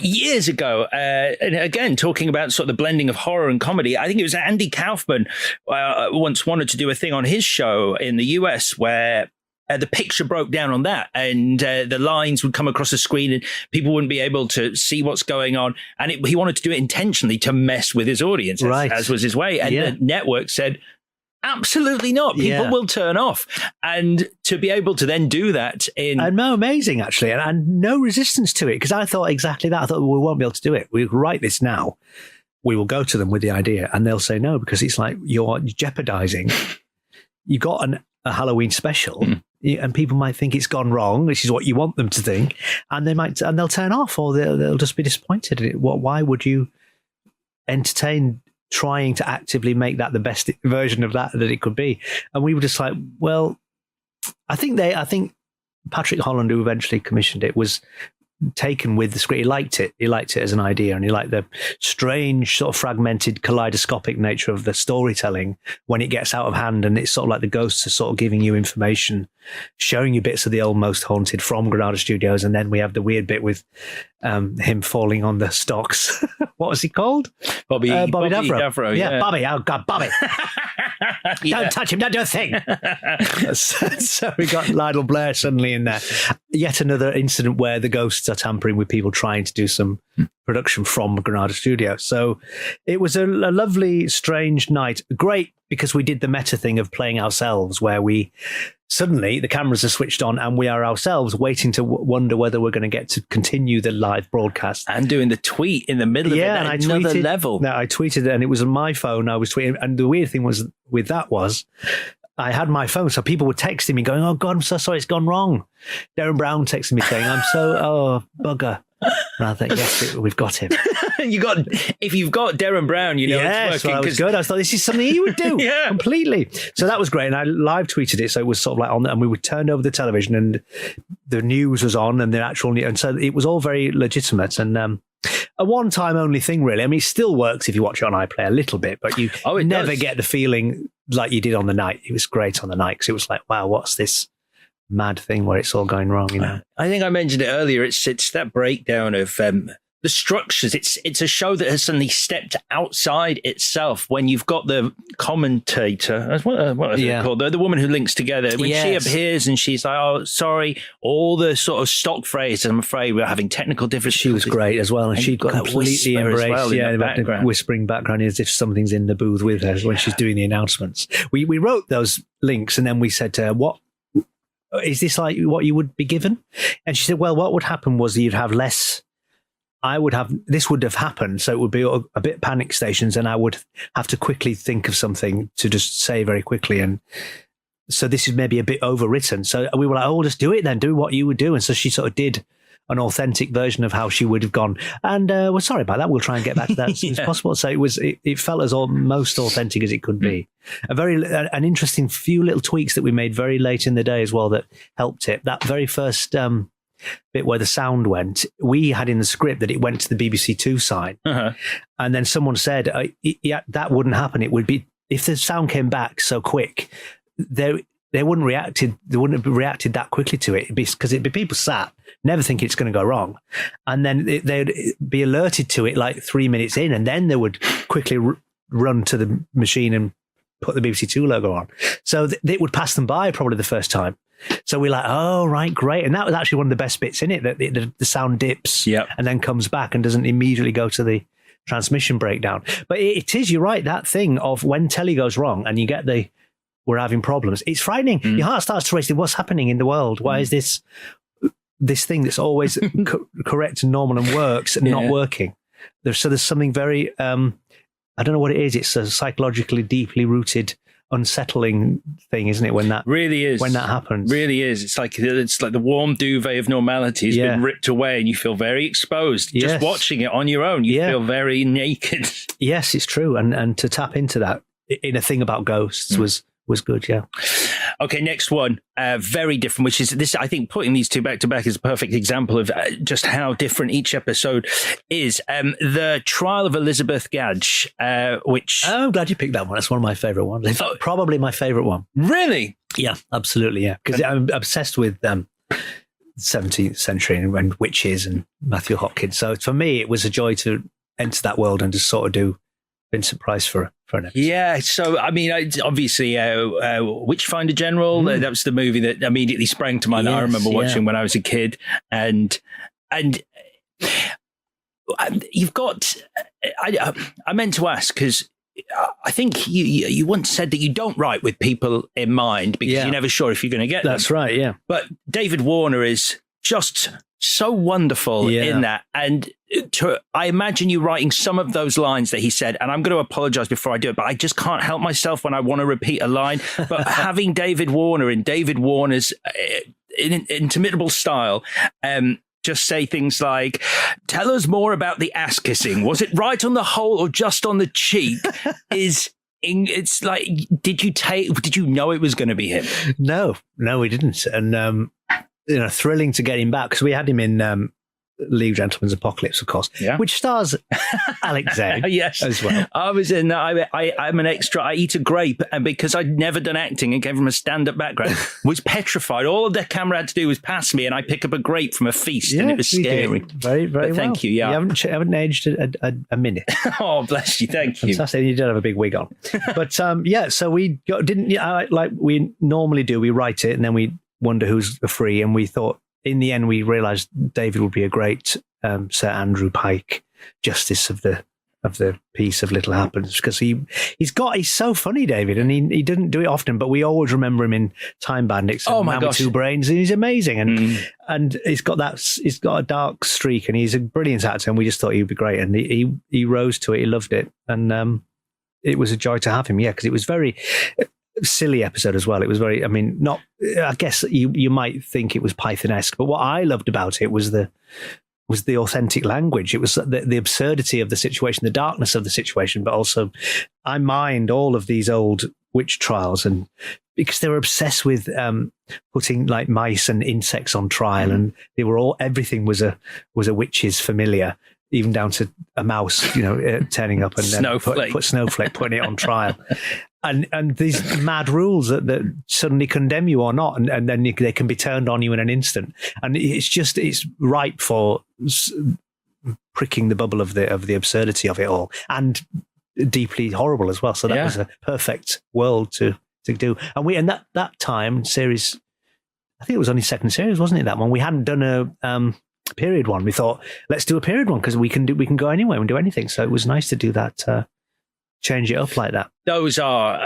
years ago, and again, talking about sort of the blending of horror and comedy, I think it was Andy Kaufman once wanted to do a thing on his show in the US where the picture broke down on that, and the lines would come across the screen and people wouldn't be able to see what's going on. And he wanted to do it intentionally to mess with his audience, as was his way. And the network said, absolutely not. People will turn off. And to be able to then do that amazing, actually. And no resistance to it, because I thought exactly that. I thought, well, we won't be able to do it. We'll write this now. We will go to them with the idea, and they'll say no, because it's like you're jeopardizing. You got a Halloween special, and people might think it's gone wrong, which is what you want them to think, and they'll turn off, or they'll just be disappointed in it. Why would you entertain trying to actively make that the best version of that it could be? And we were just like, well, I think Patrick Holland, who eventually commissioned it, was taken with the script. He liked it as an idea, and he liked the strange sort of fragmented kaleidoscopic nature of the storytelling when it gets out of hand, and it's sort of like the ghosts are sort of giving you information, showing you bits of the Almost Haunted from Granada Studios. And then we have the weird bit with him falling on the stocks. What was he called? Bobby Davro. Yeah, Bobby. Oh God, Bobby. Don't touch him, don't do a thing. So we got Lionel Blair suddenly in there. Yet another incident where the ghosts are tampering with people trying to do some production from Granada Studio. So it was a lovely, strange night. Great, because we did the meta thing of playing ourselves, where we suddenly the cameras are switched on and we are ourselves waiting to wonder whether we're going to get to continue the live broadcast. And doing the tweet in the middle of it at another level. No, I tweeted it, and it was on my phone. I was tweeting. And the weird thing was with that was I had my phone, so people were texting me going, oh God, I'm so sorry, it's gone wrong. Darren Brown texted me saying, bugger. And I think, yes, we've got him. If you've got Darren Brown, you know it's working. Well, that was good. I thought this is something he would do completely. So that was great. And I live tweeted it. So it was sort of like on, and we would turn over the television and the news was on, and the actual news. And so it was all very legitimate. And a one-time only thing, really. I mean, it still works if you watch it on iPlayer a little bit, but you never get the feeling like you did on the night. It was great on the night, because it was like, wow, what's this mad thing where it's all going wrong, you know? I think I mentioned it earlier. It's that breakdown of the structures. It's a show that has suddenly stepped outside itself. When you've got the commentator, what is it called? The woman who links together. When she appears and she's like, "Oh, sorry," all the sort of stock phrases. I'm afraid we're having technical difficulties. She was great as well, and she completely embraced the whispering background as if something's in the booth with her when she's doing the announcements. We wrote those links, and then we said to her, "What is this like? What you would be given?" And she said, "Well, what would happen was you'd have less." This would have happened, so it would be a bit panic stations, and I would have to quickly think of something to just say very quickly. And so this is maybe a bit overwritten. So we were like, oh, just do it then, do what you would do. And so she sort of did an authentic version of how she would have gone. And we're sorry about that. We'll try and get back to that as soon as possible. So it felt as most authentic as it could be. An interesting few little tweaks that we made very late in the day as well that helped it. That very first bit where the sound went, we had in the script that it went to the BBC Two side, and then someone said, that wouldn't happen. It would be if the sound came back so quick, they wouldn't have reacted that quickly to it, because it'd be people sat never thinking it's going to go wrong, and then they'd be alerted to it like 3 minutes in, and then they would quickly run to the machine and put the BBC Two logo on. So it would pass them by probably the first time. So we're like, oh, right, great. And that was actually one of the best bits in it, that the sound dips and then comes back and doesn't immediately go to the transmission breakdown. But it is, you're right, that thing of when telly goes wrong and you get we're having problems, it's frightening. Your heart starts to race. What's happening in the world? Why is this thing that's always correct and normal and works not working? There's something very I don't know what it is. It's a psychologically deeply rooted, unsettling thing, isn't it? When that really is, when that happens, really is. It's like the warm duvet of normality has been ripped away, and you feel very exposed. Yes. Just watching it on your own, you feel very naked. Yes, it's true, and to tap into that in a thing about ghosts was good. Yeah. Okay, next one, very different, which is this. I think putting these two back to back is a perfect example of just how different each episode is. The Trial of Elizabeth Gadge, which... Oh, I'm glad you picked that one. That's one of my favourite ones. It's probably my favourite one. Really? Yeah, absolutely, yeah. Because I'm obsessed with 17th century and witches and Matthew Hopkins. So for me, it was a joy to enter that world and just sort of do Vincent Price for an episode. Yeah, so I mean, obviously, Witchfinder General. That was the movie that immediately sprang to mind. That I remember watching when I was a kid, and you've got. I meant to ask because I think you once said that you don't write with people in mind because you're never sure if you're going to get them. That's right. Yeah, but David Warner is just so wonderful in that, and I imagine you writing some of those lines that he said, and I'm going to apologize before I do it, but I just can't help myself when I want to repeat a line. But having David Warner in David Warner's intermitable style, just say things like, "Tell us more about the ass kissing. Was it right on the hole or just on the cheek?" It's like, did you know it was going to be him? No, we didn't, and thrilling to get him back because we had him in League of Gentlemen's Apocalypse, of course, which stars Alex Zane as well. I was in I'm an extra. I eat a grape, and because I'd never done acting and came from a stand-up background, was petrified. All the camera had to do was pass me, and I pick up a grape from a feast, and it was scary. Very, very well. Thank you. Yeah, you haven't aged a minute. Oh, bless you. Thank you. Fantastic. You did have a big wig on, but so we didn't like we normally do. We write it, and then we wonder who's free, and we thought in the end we realized David would be a great Sir Andrew Pike justice of the piece of Little Happens, because he's so funny, David, and he didn't do it often, but we always remember him in Time Bandits and Man with Two Brains, and he's amazing, and he's got a dark streak, and he's a brilliant actor, and we just thought he would be great, and he rose to it, he loved it, and it was a joy to have him, because it was very silly episode as well. It was very, I guess you might think it was Python-esque, but what I loved about it was the authentic language. It was the absurdity of the situation, the darkness of the situation, but also I mind all of these old witch trials, and because they were obsessed with putting like mice and insects on trial, and they were everything was a witch's familiar, even down to a mouse, turning up and put Snowflake, putting it on trial. And these mad rules that suddenly condemn you or not, and then they can be turned on you in an instant. And it's ripe for pricking the bubble of the absurdity of it all, and deeply horrible as well. So that was a perfect world to do. And that time series, I think it was only second series, wasn't it? That one we hadn't done a period one. We thought, let's do a period one because we can go anywhere and do anything. So it was nice to do that. Change it up like that. Those are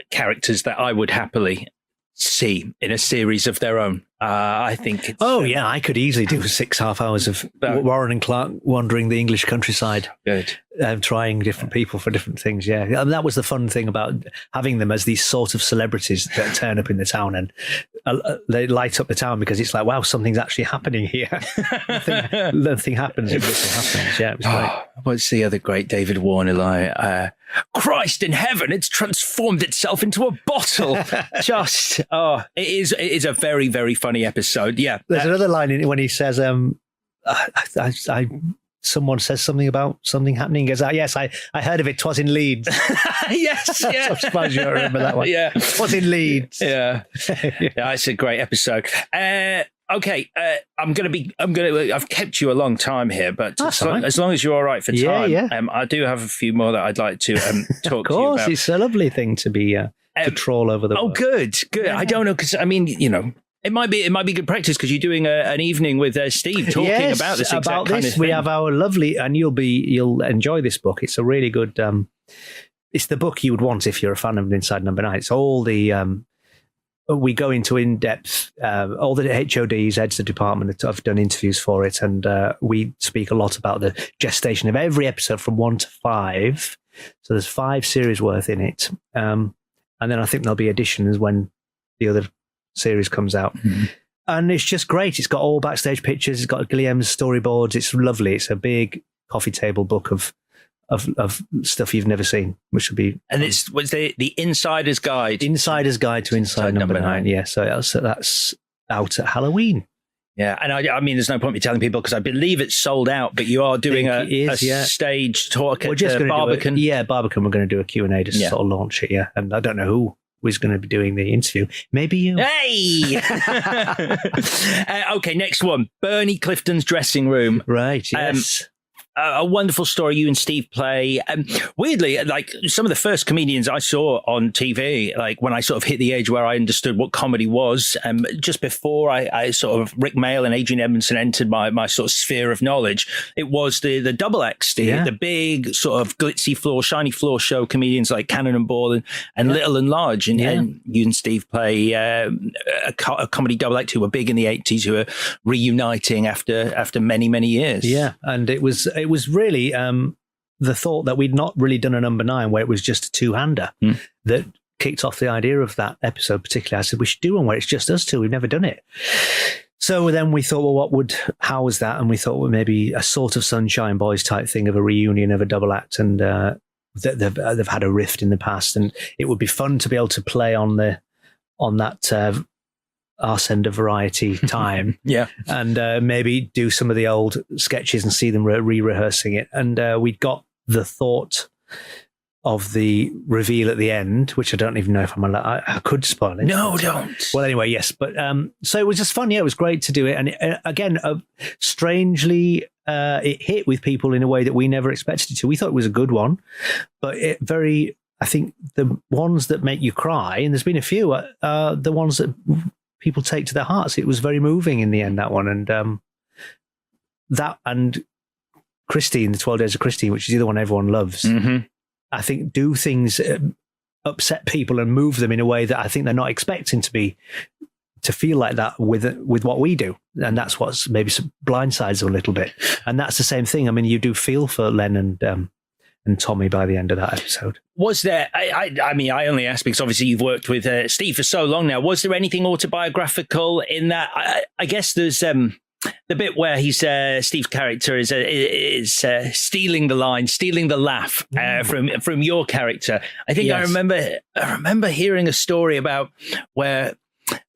characters that I would happily see in a series of their own. I think it's... I could easily do 6.5 hours of Warren and Clark wandering the English countryside. Good. Trying different people for different things, And that was the fun thing about having them as these sort of celebrities that turn up in the town, and they light up the town because it's like, wow, something's actually happening here. Nothing happens. It happens. Yeah, it was great. What's the other great David Warner line? Christ in heaven, it's transformed itself into a bottle. It is a very, very funny episode. Yeah. There's another line in it when he says, someone says something about something happening. He goes, yes, I heard of it. 'Twas in Leeds. Yes, yeah. I'm surprised you don't remember that one. Yeah. 'Twas in Leeds. Yeah. It's a great episode. Okay, I've kept you a long time here, but as long as you're all right for time, I do have a few more that I'd like to talk to you about. Of course, it's a lovely thing to be to trawl over the world. Good. Yeah. I don't know, because it might be good practice because you're doing an evening with Steve talking about this exact kind of thing. We have our lovely, and you'll enjoy this book. It's a really good. It's the book you would want if you're a fan of Inside No.9. It's all the. We go into in-depth, all the HODs, heads of department that have done interviews for it, and we speak a lot about the gestation of every episode from 1 to 5, So there's 5 series worth in it. And then I think there'll be additions when the other series comes out. Mm-hmm. And it's just great. It's got all backstage pictures. It's got Guillem's storyboards. It's lovely. It's a big coffee table book of stuff you've never seen, which will be. And it's was the Insider's Guide. Insider's Guide to Inside No.9. Yeah, so that's out at Halloween. Yeah, and I mean, there's no point me telling people because I believe it's sold out, but you are doing a stage talk at Barbican. Barbican. We're going to do a Q&A to sort of launch it, and I don't know who is going to be doing the interview. Maybe you. Hey! Okay, next one. Bernie Clifton's dressing room. Right, yes. A wonderful story you and Steve play. Weirdly, like some of the first comedians I saw on TV, like when I sort of hit the age where I understood what comedy was, just before I sort of Rick Mail and Adrian Edmondson entered my sort of sphere of knowledge, it was the double X, the big sort of glitzy floor, shiny floor show comedians like Cannon and Ball and Little and Large. And you and Steve play a comedy double act who were big in the 80s, who are reuniting after many, many years. Yeah, and it was really the thought that we'd not really done a number 9 where it was just a two-hander that kicked off the idea of that episode. Particularly, I said we should do one where it's just us two. We've never done it. So then we thought, well, how was that? And we thought, well, maybe a sort of Sunshine Boys type thing of a reunion of a double act, and they've had a rift in the past, and it would be fun to be able to play on that. Arse end of variety time. And maybe do some of the old sketches and see them re-rehearsing it. And we'd got the thought of the reveal at the end, which I don't even know if I'm allowed. I could spoil it. No, don't. Well, anyway, yes. But so it was just fun. Yeah, it was great to do it. And again, strangely, it hit with people in a way that we never expected it to. We thought it was a good one, but I think the ones that make you cry, and there's been a few, are the ones that people take to their hearts. It was very moving in the end, that one. And and Christine, the 12 Days of Christine, which is the other one everyone loves, I think do things upset people and move them in a way that I think they're not expecting to feel like that with what we do. And that's what's maybe blindsides them a little bit. And that's the same thing. I mean, you do feel for Len and Tommy by the end of that episode. Was there, I mean, I only ask because obviously you've worked with Steve for so long now. Was there anything autobiographical in that? I guess there's the bit where Steve's character is stealing the line, stealing the laugh from your character. I think I remember hearing a story about where,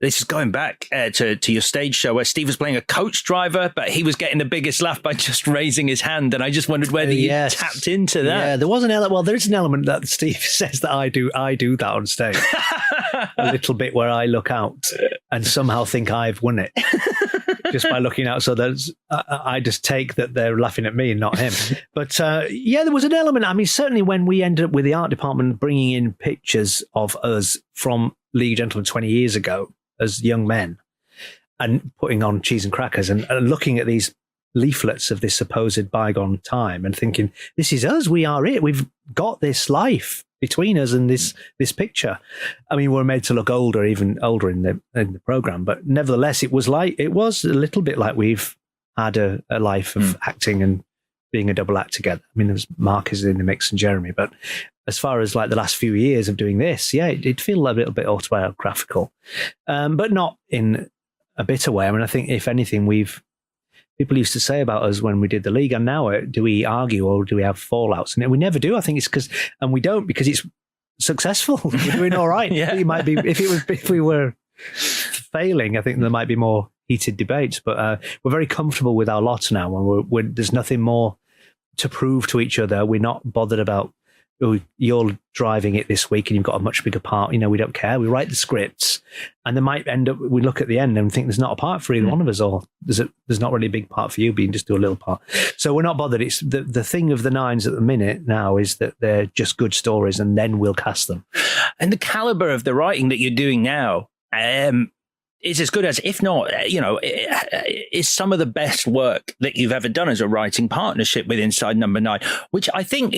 this is going back to your stage show, where Steve was playing a coach driver, but he was getting the biggest laugh by just raising his hand. And I just wondered whether you tapped into that. Yeah, there was an element. Well, there is an element that Steve says that I do that on stage. A little bit where I look out and somehow think I've won it just by looking out. So I just take that they're laughing at me and not him. But there was an element. I mean, certainly when we ended up with the art department bringing in pictures of us from League of Gentlemen 20 years ago as young men and putting on cheese and crackers and looking at these leaflets of this supposed bygone time and thinking, this is us, we are it, we've got this life between us and this picture. I mean, we're made to look older, even older in the program, but nevertheless, it was a little bit like we've had a life of acting and being a double act together. I mean, there was Marcus in the mix and Jeremy, but as far as like the last few years of doing this, it did feel a little bit autobiographical, but not in a bitter way. I mean, I think if anything, people used to say about us when we did the league, and now do we argue or do we have fallouts? And we never do. I think it's and we don't because it's successful. We're doing all right. It might be if we were failing, I think there might be more heated debates. But we're very comfortable with our lot now. When there's nothing more to prove to each other. We're not bothered about, oh, you're driving it this week and you've got a much bigger part. We don't care. We write the scripts and there might end up, we look at the end and think there's not a part for either one of us, or there's not really a big part for you, but you can just do a little part. So we're not bothered. It's the thing of the nines at the minute now is that they're just good stories and then we'll cast them. And the caliber of the writing that you're doing now, is as good as, if not, is some of the best work that you've ever done as a writing partnership with Inside No.9, which I think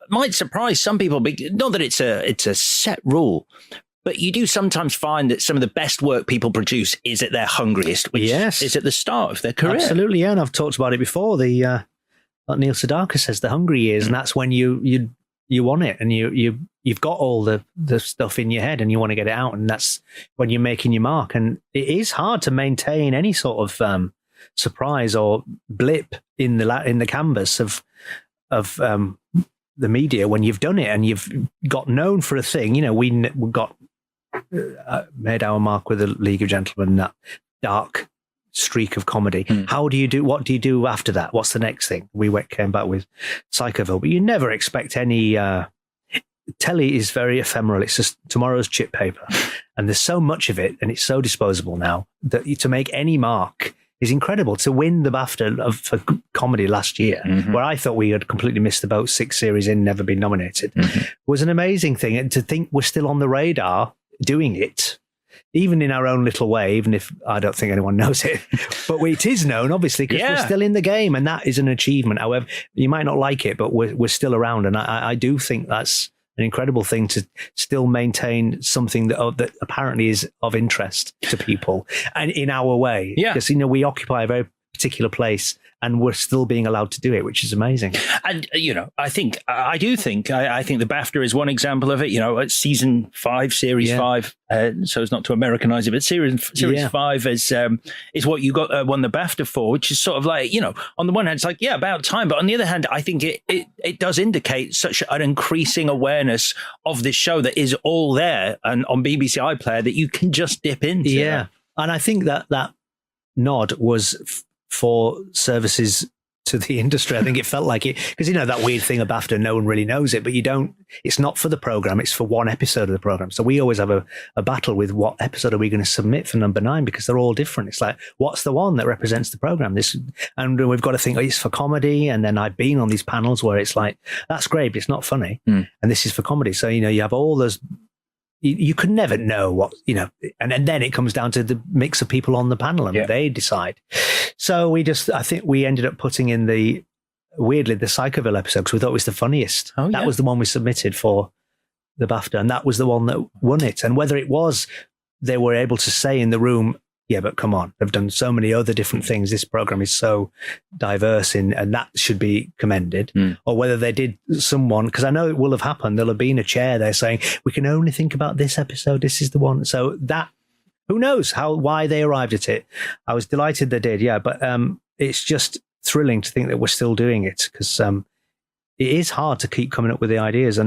might surprise some people. Not that it's a set rule, but you do sometimes find that some of the best work people produce is at their hungriest, which is at the start of their career. Absolutely, yeah. And I've talked about it before. Like Neil Sedaka says, the hungry years, and that's when you you want it, and you've got all the stuff in your head, and you want to get it out, and that's when you're making your mark. And it is hard to maintain any sort of surprise or blip in the canvas of the media when you've done it and you've got known for a thing. You know, we got made our mark with the League of Gentlemen, that dark streak of comedy. What do you do after that? What's the next thing? We came back with Psychoville, but you never expect any. Telly is very ephemeral. It's just tomorrow's chip paper, and there's so much of it, and it's so disposable now that to make any mark is incredible. To win the BAFTA for comedy last year, where I thought we had completely missed the boat, 6 series in, never been nominated, was an amazing thing. And to think we're still on the radar doing it, even in our own little way, even if I don't think anyone knows it, but it is known, obviously, because we're still in the game, and that is an achievement. However, you might not like it, but we're still around. And I do think that's an incredible thing, to still maintain something that apparently is of interest to people, and in our way. Because, we occupy a very particular place, and we're still being allowed to do it, which is amazing. And, I think the BAFTA is one example of it. At season 5, series 5, so as not to Americanize it, but series 5 is what you got won the BAFTA for, which is sort of like, on the one hand, it's like, about time. But on the other hand, I think it does indicate such an increasing awareness of this show that is all there and on BBC iPlayer that you can just dip into. Yeah. And I think that nod was for services to the industry. I think it felt like it, because that weird thing of BAFTA, no one really knows it, but it's not for the program, it's for one episode of the program. So we always have a battle with what episode are we going to submit for number 9, because they're all different. It's like, what's the one that represents the program? And we've got to think, it's for comedy. And then I've been on these panels where it's like, that's great, but it's not funny. And this is for comedy. So, you have all those. You could never know what, and then it comes down to the mix of people on the panel, and they decide. So I think we ended up putting in the Psychoville episode, because we thought it was the funniest. That was the one we submitted for the BAFTA, and that was the one that won it. And whether it was, they were able to say in the room, but come on, they've done so many other different things. This program is so diverse and that should be commended. Or whether they did because I know it will have happened. There'll have been a chair there saying, we can only think about this episode. This is the one. So that, who knows why they arrived at it. I was delighted they did. But it's just thrilling to think that we're still doing it, because it is hard to keep coming up with the ideas.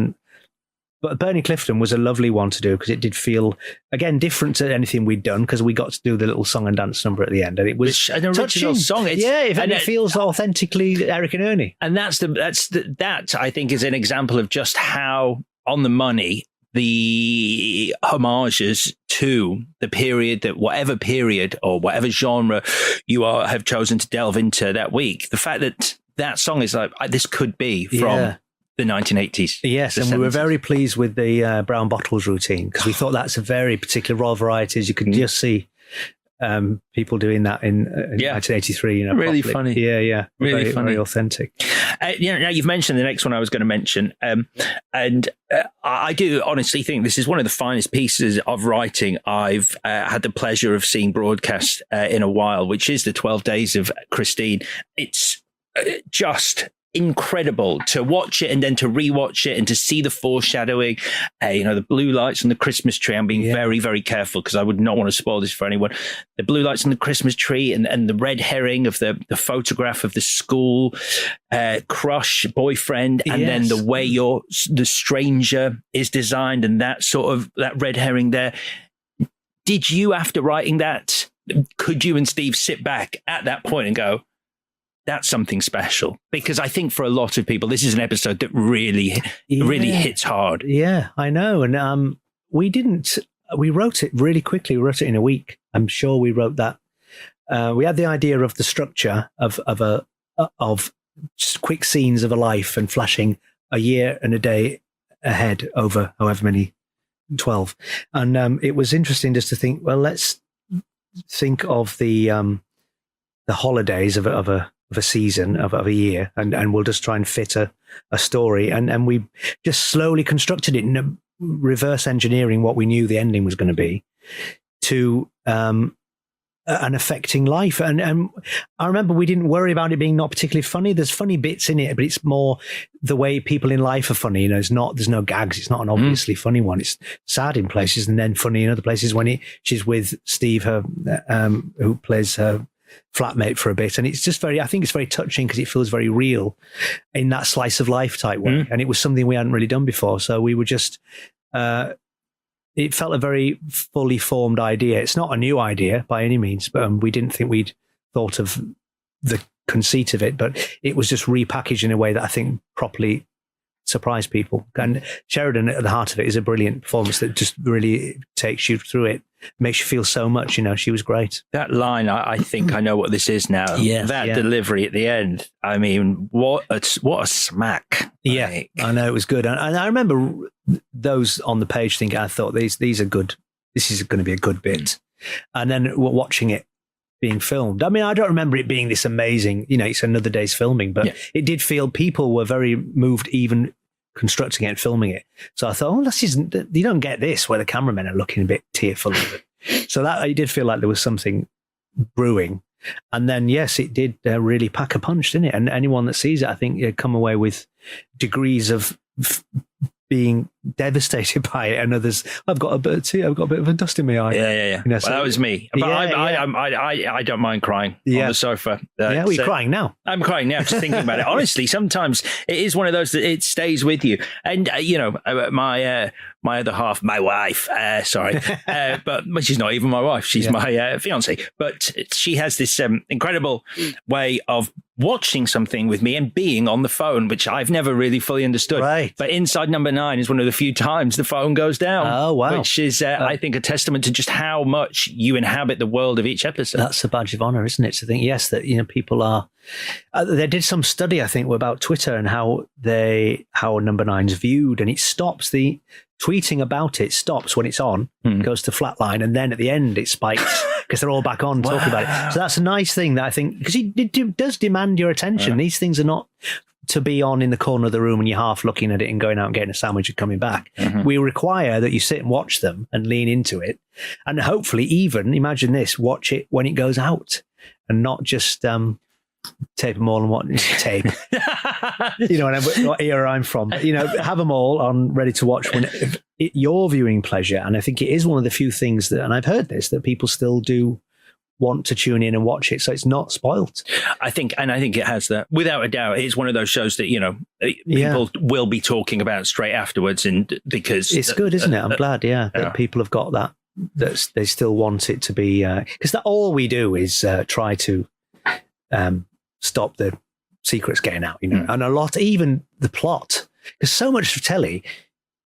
But Bernie Clifton was a lovely one to do, because it did feel, again, different to anything we'd done, because we got to do the little song and dance number at the end, and it was an original song. It feels authentically Eric and Ernie. And that I think is an example of just how on the money the homages to the period, that whatever period or whatever genre you have chosen to delve into that week, the fact that song is like, this could be from the 1980s. Yes, and 70s. We were very pleased with the Brown Bottles routine, because we thought that's a very particular Royal Varieties. You could just see people doing that in 1983. Really properly. Funny. Yeah. Really very, funny. Very authentic. Now you've mentioned the next one I was going to mention, and I do honestly think this is one of the finest pieces of writing I've had the pleasure of seeing broadcast in a while, which is the 12 Days of Christine. It's just incredible to watch it and then to rewatch it and to see the foreshadowing, the blue lights on the Christmas tree. I'm being very, very careful, because I would not want to spoil this for anyone. The blue lights on the Christmas tree and the red herring of the photograph of the school crush boyfriend, and then the way the stranger is designed, and that sort of that red herring there. Did you, after writing that, could you and Steve sit back at that point and go, that's something special? Because I think for a lot of people, this is an episode that really hits hard. Yeah, I know. And we wrote it really quickly. We wrote it in a week. I'm sure we wrote that. We had the idea of the structure of just quick scenes of a life and flashing a year and a day ahead over however many, 12. And it was interesting just to think, well, let's think of the holidays of a season, of a year, and we'll just try and fit a story. And we just slowly constructed it in reverse engineering what we knew the ending was going to be, to and affecting life. And I remember we didn't worry about it being not particularly funny. There's funny bits in it, but it's more the way people in life are funny. You know, there's no gags. It's not an obviously funny one. It's sad in places and then funny in other places when she's with Steve, her who plays her flatmate for a bit. And it's just I think it's very touching because it feels very real in that slice of life type way. And it was something we hadn't really done before. So we were just, it felt a very fully formed idea. It's not a new idea by any means, but we didn't think we'd thought of the conceit of it, but it was just repackaged in a way that I think properly surprised people. And Sheridan at the heart of it is a brilliant performance that just really takes you through it, makes you feel so much. You know, she was great. That line, I think I know what this is now. That delivery at the end. I mean, what a smack. Yeah, like. I know, it was good. And I remember those on the page thinking, I thought these are good. This is going to be a good bit. And then watching it being filmed. I mean, I don't remember it being this amazing, you know, it's another day's filming, but it did feel people were very moved even constructing it and filming it. So I thought, this isn't, you don't get this where the cameramen are looking a bit tearful of it. So that it did feel like there was something brewing. And then, yes, it did really pack a punch, didn't it? And anyone that sees it, I think, come away with degrees of being devastated by it, and others, I've got a bit of a dust in my eye. Yeah. You know, so, that was me. But I don't mind crying on the sofa. We're crying now. I'm crying now just thinking about it. Honestly, sometimes it is one of those that it stays with you. And you know, my other half, my wife, but she's not even my wife. She's my fiance. But she has this incredible way of watching something with me and being on the phone, which I've never really fully understood. Right. But Inside No.9 is one of the few times the phone goes down. Oh, wow. Which is, I think, a testament to just how much you inhabit the world of each episode. That's a badge of honor, isn't it? To think, yes, that, you know, people are. They did some study, I think, about Twitter and how No.9's viewed, and it stops the tweeting about it stops when it's on, goes to flatline, and then at the end it spikes because they're all back on talking about it. So that's a nice thing that I think, because it does demand your attention. These things are not to be on in the corner of the room and you're half looking at it and going out and getting a sandwich and coming back. We require that you sit and watch them and lean into it, and hopefully even, imagine this, watch it when it goes out and not just tape them all and what tape. You know what era I'm from. You know, have them all on ready to watch when your viewing pleasure. And I think it is one of the few things that, and I've heard this, that people still do want to tune in and watch it, so it's not spoilt. I think it has that, without a doubt. It's one of those shows that, you know, people will be talking about straight afterwards, and because it's good, isn't it? I'm glad, that people have got that they still want it to be, because that all we do is try to stop the secrets getting out, you know, and a lot, even the plot, because so much of telly,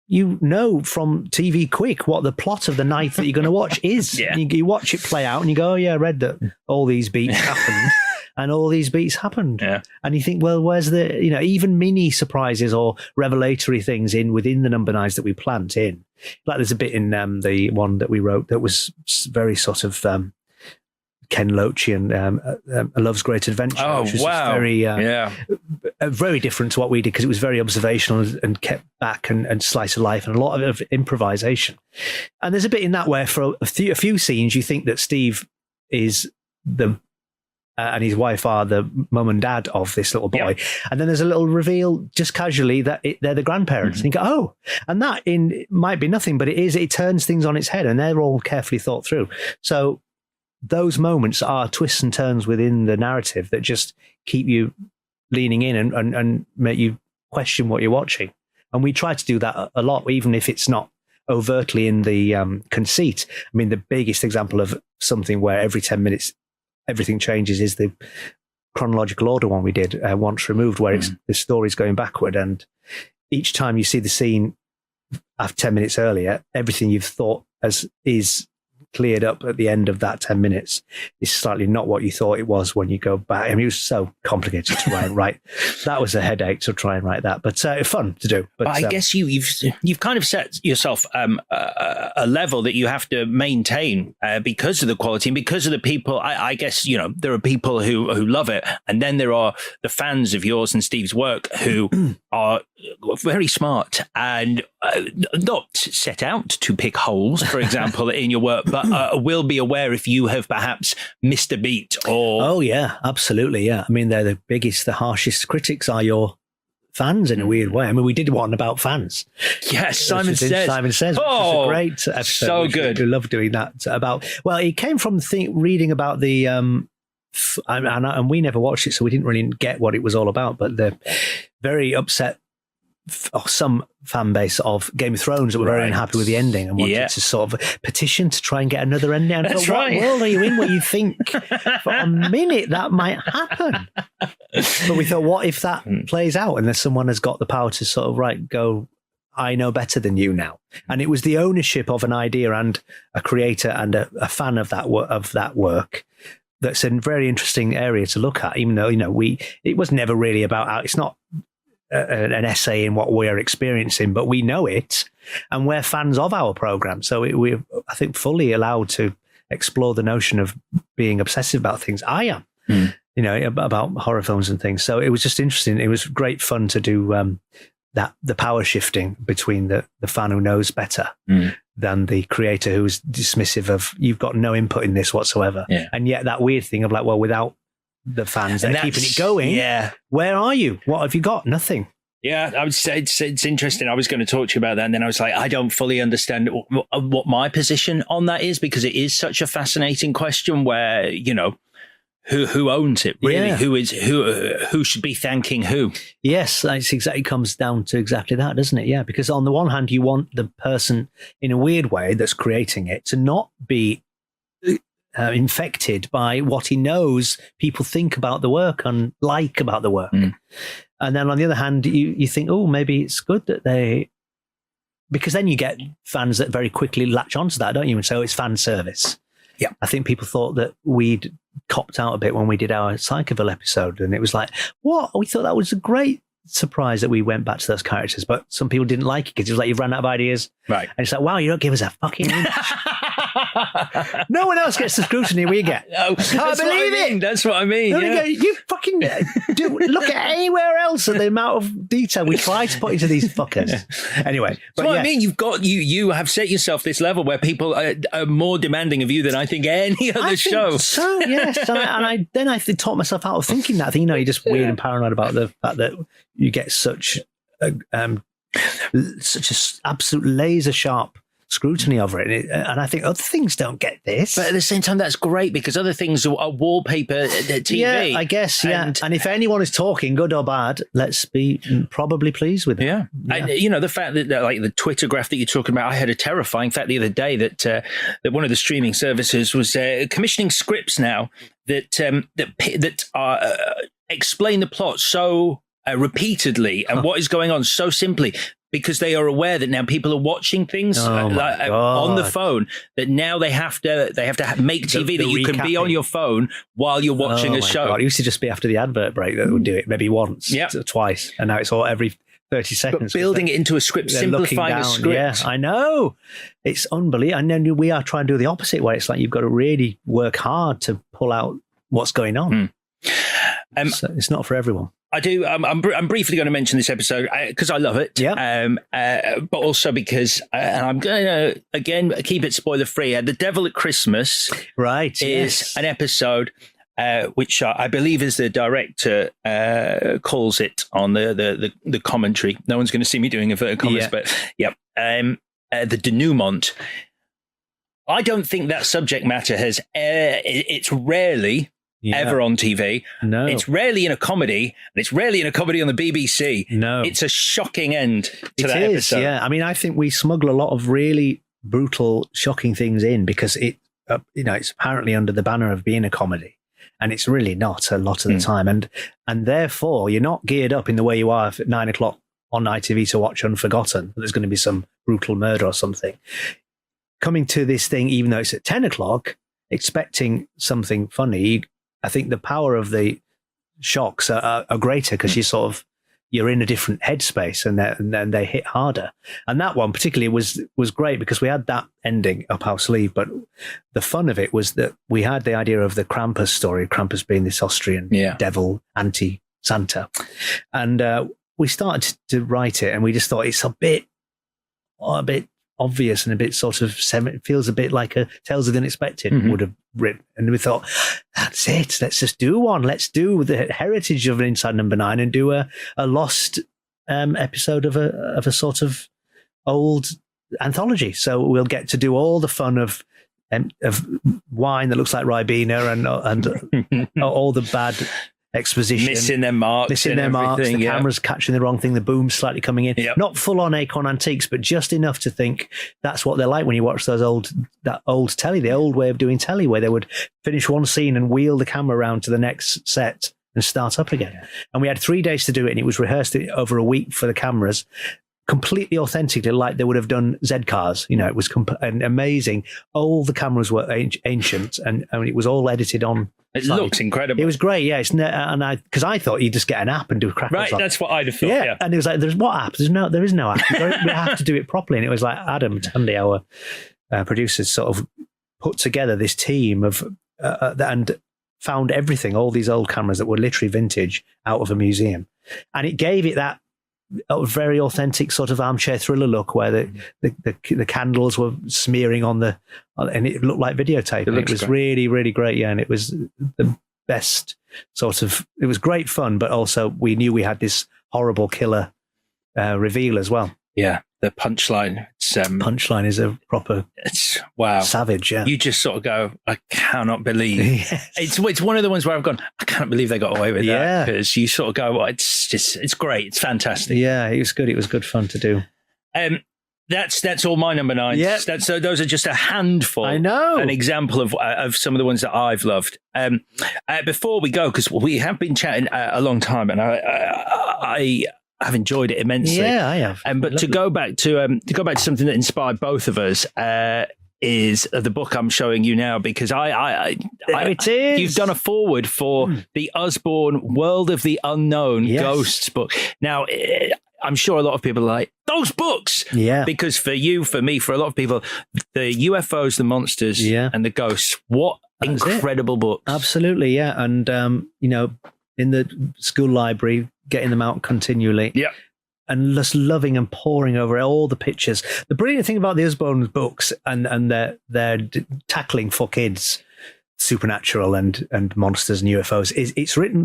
you know, from TV Quick what the plot of the night that you're going to watch is. You watch it play out and you go, oh yeah, I read that all these beats happened and all these beats happened. And you think, well, where's the, you know, even mini surprises or revelatory things within the No.9s that we plant in. Like there's a bit in the one that we wrote that was very sort of Ken Loachian, A Love's Great Adventure. Oh, which was wow. Very different to what we did, because it was very observational and kept back and slice of life and a lot of improvisation. And there's a bit in that where for a few scenes you think that Steve is the and his wife are the mum and dad of this little boy. And then there's a little reveal just casually that they're the grandparents. And you go, oh, and that might be nothing, but it turns things on its head, and they're all carefully thought through. So those moments are twists and turns within the narrative that just keep you leaning in and make you question what you're watching. And we try to do that a lot, even if it's not overtly in the conceit. I mean, the biggest example of something where every 10 minutes everything changes is the chronological order one we did, Once Removed, where the story's going backward. And each time you see the scene after 10 minutes earlier, everything you've thought is cleared up at the end of that 10 minutes is slightly not what you thought it was when you go back. I mean, it was so complicated to write. That was a headache to try and write that, but fun to do. But I guess you've kind of set yourself a level that you have to maintain because of the quality and because of the people. I guess, you know, there are people who love it, and then there are the fans of yours and Steve's work who are very smart and not set out to pick holes, for example, in your work, but will be aware if you have perhaps missed a beat or... Oh, yeah, absolutely, yeah. I mean, they're the biggest, the harshest critics are your fans in a weird way. I mean, we did one about fans. Yes, Simon Says. Simon Says, which was a great episode. So good. We love doing that about... Well, it came from reading about the... and we never watched it, so we didn't really get what it was all about, but the very upset some fan base of Game of Thrones that were very unhappy with the ending and wanted to sort of petition to try and get another ending. And That's what right. world are you in where you think for a minute that might happen? But we thought, what if that plays out and then someone has got the power to sort of go, I know better than you now. And it was the ownership of an idea and a creator and a fan of that work. That's a very interesting area to look at, even though, it was never really about, it's not an essay in what we're experiencing, but we know it and we're fans of our program. So we're, I think, fully allowed to explore the notion of being obsessive about things. I am, about horror films and things. So it was just interesting. It was great fun to do the power shifting between the fan who knows better than the creator who's dismissive of, you've got no input in this whatsoever. Yeah. And yet that weird thing of without the fans that are keeping it going, where are you? What have you got? Nothing. Yeah, I would say it's interesting. I was going to talk to you about that, and then I was like, I don't fully understand what my position on that is, because it is such a fascinating question where, who owns it, really? Yeah. Who should be thanking who? Yes, it comes down to exactly that, doesn't it? Yeah, because on the one hand, you want the person in a weird way that's creating it to not be infected by what he knows people think about the work and like about the work. And then on the other hand, you think, oh, maybe it's good that because then you get fans that very quickly latch onto that, don't you? And so it's fan service. Yeah, I think people thought that we'd copped out a bit when we did our Psychoville episode, and it was like, what? We thought that was a great surprise that we went back to those characters, but some people didn't like it because it was like, you've run out of ideas. Right. And it's like, wow, you don't give us a fucking inch. No one else gets the scrutiny we get. No, I can't believe it. That's what I mean. You fucking look at anywhere else at the amount of detail we try to put into these fuckers. Anyway, but I mean, you have set yourself this level where people are more demanding of you than I think any other show. So yes, and I taught myself out of thinking that. You're just weird and paranoid about the fact that you get such a absolute laser sharp scrutiny over it, and I think other things don't get this. But at the same time, that's great because other things are wallpaper TV. Yeah, I guess. Yeah, and if anyone is talking, good or bad, let's be probably pleased with it. Yeah. And the fact that like the Twitter graph that you're talking about, I had a terrifying fact the other day that one of the streaming services was commissioning scripts now that are explain the plot so repeatedly and what is going on so simply, because they are aware that now people are watching things on the phone, that now they have to make TV that you can be on your phone while you're watching a show. God. It used to just be after the advert break that would do it, maybe once or twice, and now it's all every 30 seconds. But building it into a script, simplifying a script. Yeah, I know. It's unbelievable. And then we are trying to do the opposite way. It's like you've got to really work hard to pull out what's going on. So it's not for everyone. I do. I'm briefly going to mention this episode because I love it. Yeah. But also because, and I'm going to again keep it spoiler free. The Devil at Christmas, is an episode which I believe, as the director calls it on the commentary. No one's going to see me doing inverted commas, but the denouement. I don't think that subject matter has. It's rarely. Ever on TV. No. It's rarely in a comedy, and it's rarely in a comedy on the BBC. No. It's a shocking end to that episode. Yeah. I mean, I think we smuggle a lot of really brutal, shocking things in because it's apparently under the banner of being a comedy, and it's really not a lot of the time. And therefore, you're not geared up in the way you are at 9 o'clock on ITV to watch Unforgotten. There's going to be some brutal murder or something. Coming to this thing, even though it's at 10 o'clock, expecting something funny, I think the power of the shocks are greater because you're in a different headspace and then they hit harder. And that one particularly was great because we had that ending up our sleeve. But the fun of it was that we had the idea of the Krampus story, Krampus being this Austrian devil, anti-Santa. And we started to write it, and we just thought it's a bit obvious and a bit sort of it feels a bit like a Tales of the Unexpected would have written. And we thought, that's it. Let's just do one. Let's do the heritage of Inside No.9 and do a lost episode of a sort of old anthology. So we'll get to do all the fun of wine that looks like Ribena and all the bad exposition, missing their marks, the cameras catching the wrong thing, the boom slightly coming in. Yep. Not full on Acorn Antiques, but just enough to think that's what they're like when you watch that old telly, the old way of doing telly, where they would finish one scene and wheel the camera around to the next set and start up again. And we had 3 days to do it, and it was rehearsed over a week for the cameras, completely authentically, like they would have done Z cars. It was amazing. All the cameras were ancient, and it was all edited on. It looks incredible. It was great, yeah. Because I thought you'd just get an app and do a crackers. Right, that's what I'd have thought. Yeah, and it was like, "There's what app? There is no app. We have to do it properly." And it was like Adam Tandy, our producers, sort of put together this team of and found everything, all these old cameras that were literally vintage out of a museum, and it gave it that a very authentic sort of armchair thriller look, where the candles were smearing on and it looked like videotape. It was really, really great. Yeah. And it was the best it was great fun, but also we knew we had this horrible killer reveal as well. Yeah. The punchline. Punchline is a proper wow. Savage. Yeah. You just sort of go, I cannot believe. Yes. It's one of the ones where I've gone, I can't believe they got away with that. Because you sort of go, well, it's great. It's fantastic. Yeah, it was good. It was good fun to do. That's all my number 9s. Yep. So those are just a handful. I know. An example of some of the ones that I've loved. Before we go, because we have been chatting a long time, and I've enjoyed it immensely. Yeah, I have. But to go back to something that inspired both of us is the book I'm showing you now, because it is. You've done a foreword for the Usborne World of the Unknown Ghosts book. Now, I'm sure a lot of people are like, those books! Yeah. Because for you, for me, for a lot of people, the UFOs, the monsters, and the ghosts, what incredible books. Absolutely, yeah. And, in the school library, getting them out continually. Yeah. And just loving and poring over all the pictures. The brilliant thing about the Usborne books and their tackling for kids, supernatural and monsters and UFOs, is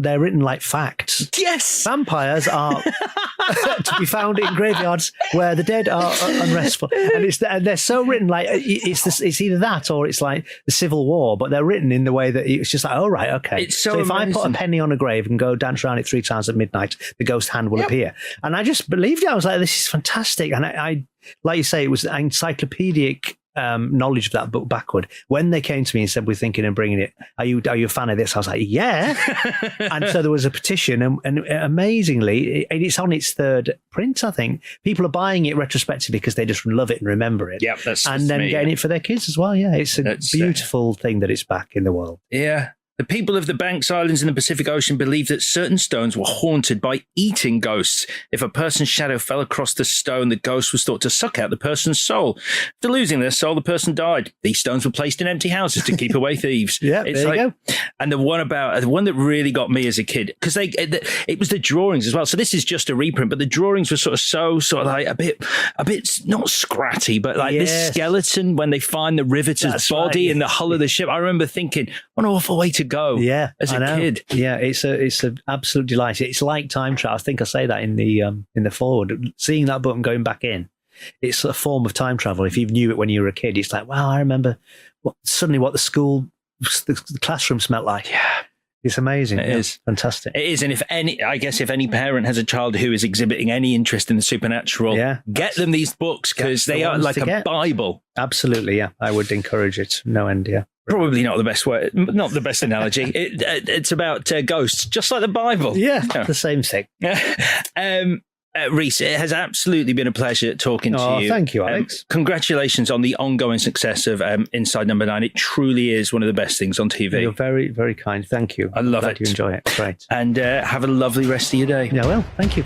they're written like facts. Yes. Vampires are to be found in graveyards where the dead are unrestful, and they're so written like it's either that or it's like the Civil War, but they're written in the way that it's just like, oh right, okay. It's so if amazing. I put a penny on a grave and go dance around it 3 times at midnight, the ghost hand will appear. And I just believed it. I was like, this is fantastic. And I like you say, it was encyclopedic knowledge of that book backward. When they came to me and said, we're thinking of bringing it, are you a fan of this? I was like, yeah. And so there was a petition, and amazingly, it's on its 3rd print, I think. People are buying it retrospectively because they just love it and remember it. Yeah, that's then getting it for their kids as well. Yeah, it's a beautiful thing that it's back in the world. Yeah. The people of the Banks Islands in the Pacific Ocean believe that certain stones were haunted by eating ghosts. If a person's shadow fell across the stone, the ghost was thought to suck out the person's soul. After losing their soul, the person died. These stones were placed in empty houses to keep away thieves. Yeah, it's there you go. And the one that really got me as a kid, because it was the drawings as well. So this is just a reprint, but the drawings were sort of like a bit not scratty, but like this skeleton when they find the riveter's body in the hull of the ship. I remember thinking, what an awful way to go as a kid. Yeah, it's an absolute delight. It's like time travel. I think I say that in the forward. Seeing that book and going back in, it's a form of time travel. If you knew it when you were a kid, it's like, wow, I remember what the classroom smelled like. Yeah. It's amazing. It is fantastic. It is. And if any parent has a child who is exhibiting any interest in the supernatural, get them these books, because they are like a Bible. Absolutely. Yeah. I would encourage it. No end. Yeah. Probably not the best way, not the best analogy. It's about ghosts, just like the Bible. Yeah. The same thing. Reece, it has absolutely been a pleasure talking to you. Thank you, Alex. Congratulations on the ongoing success of Inside No.9. It truly is one of the best things on TV. You're very, very kind. Thank you. I love it. You enjoy it. Great. And have a lovely rest of your day. Yeah, well, thank you.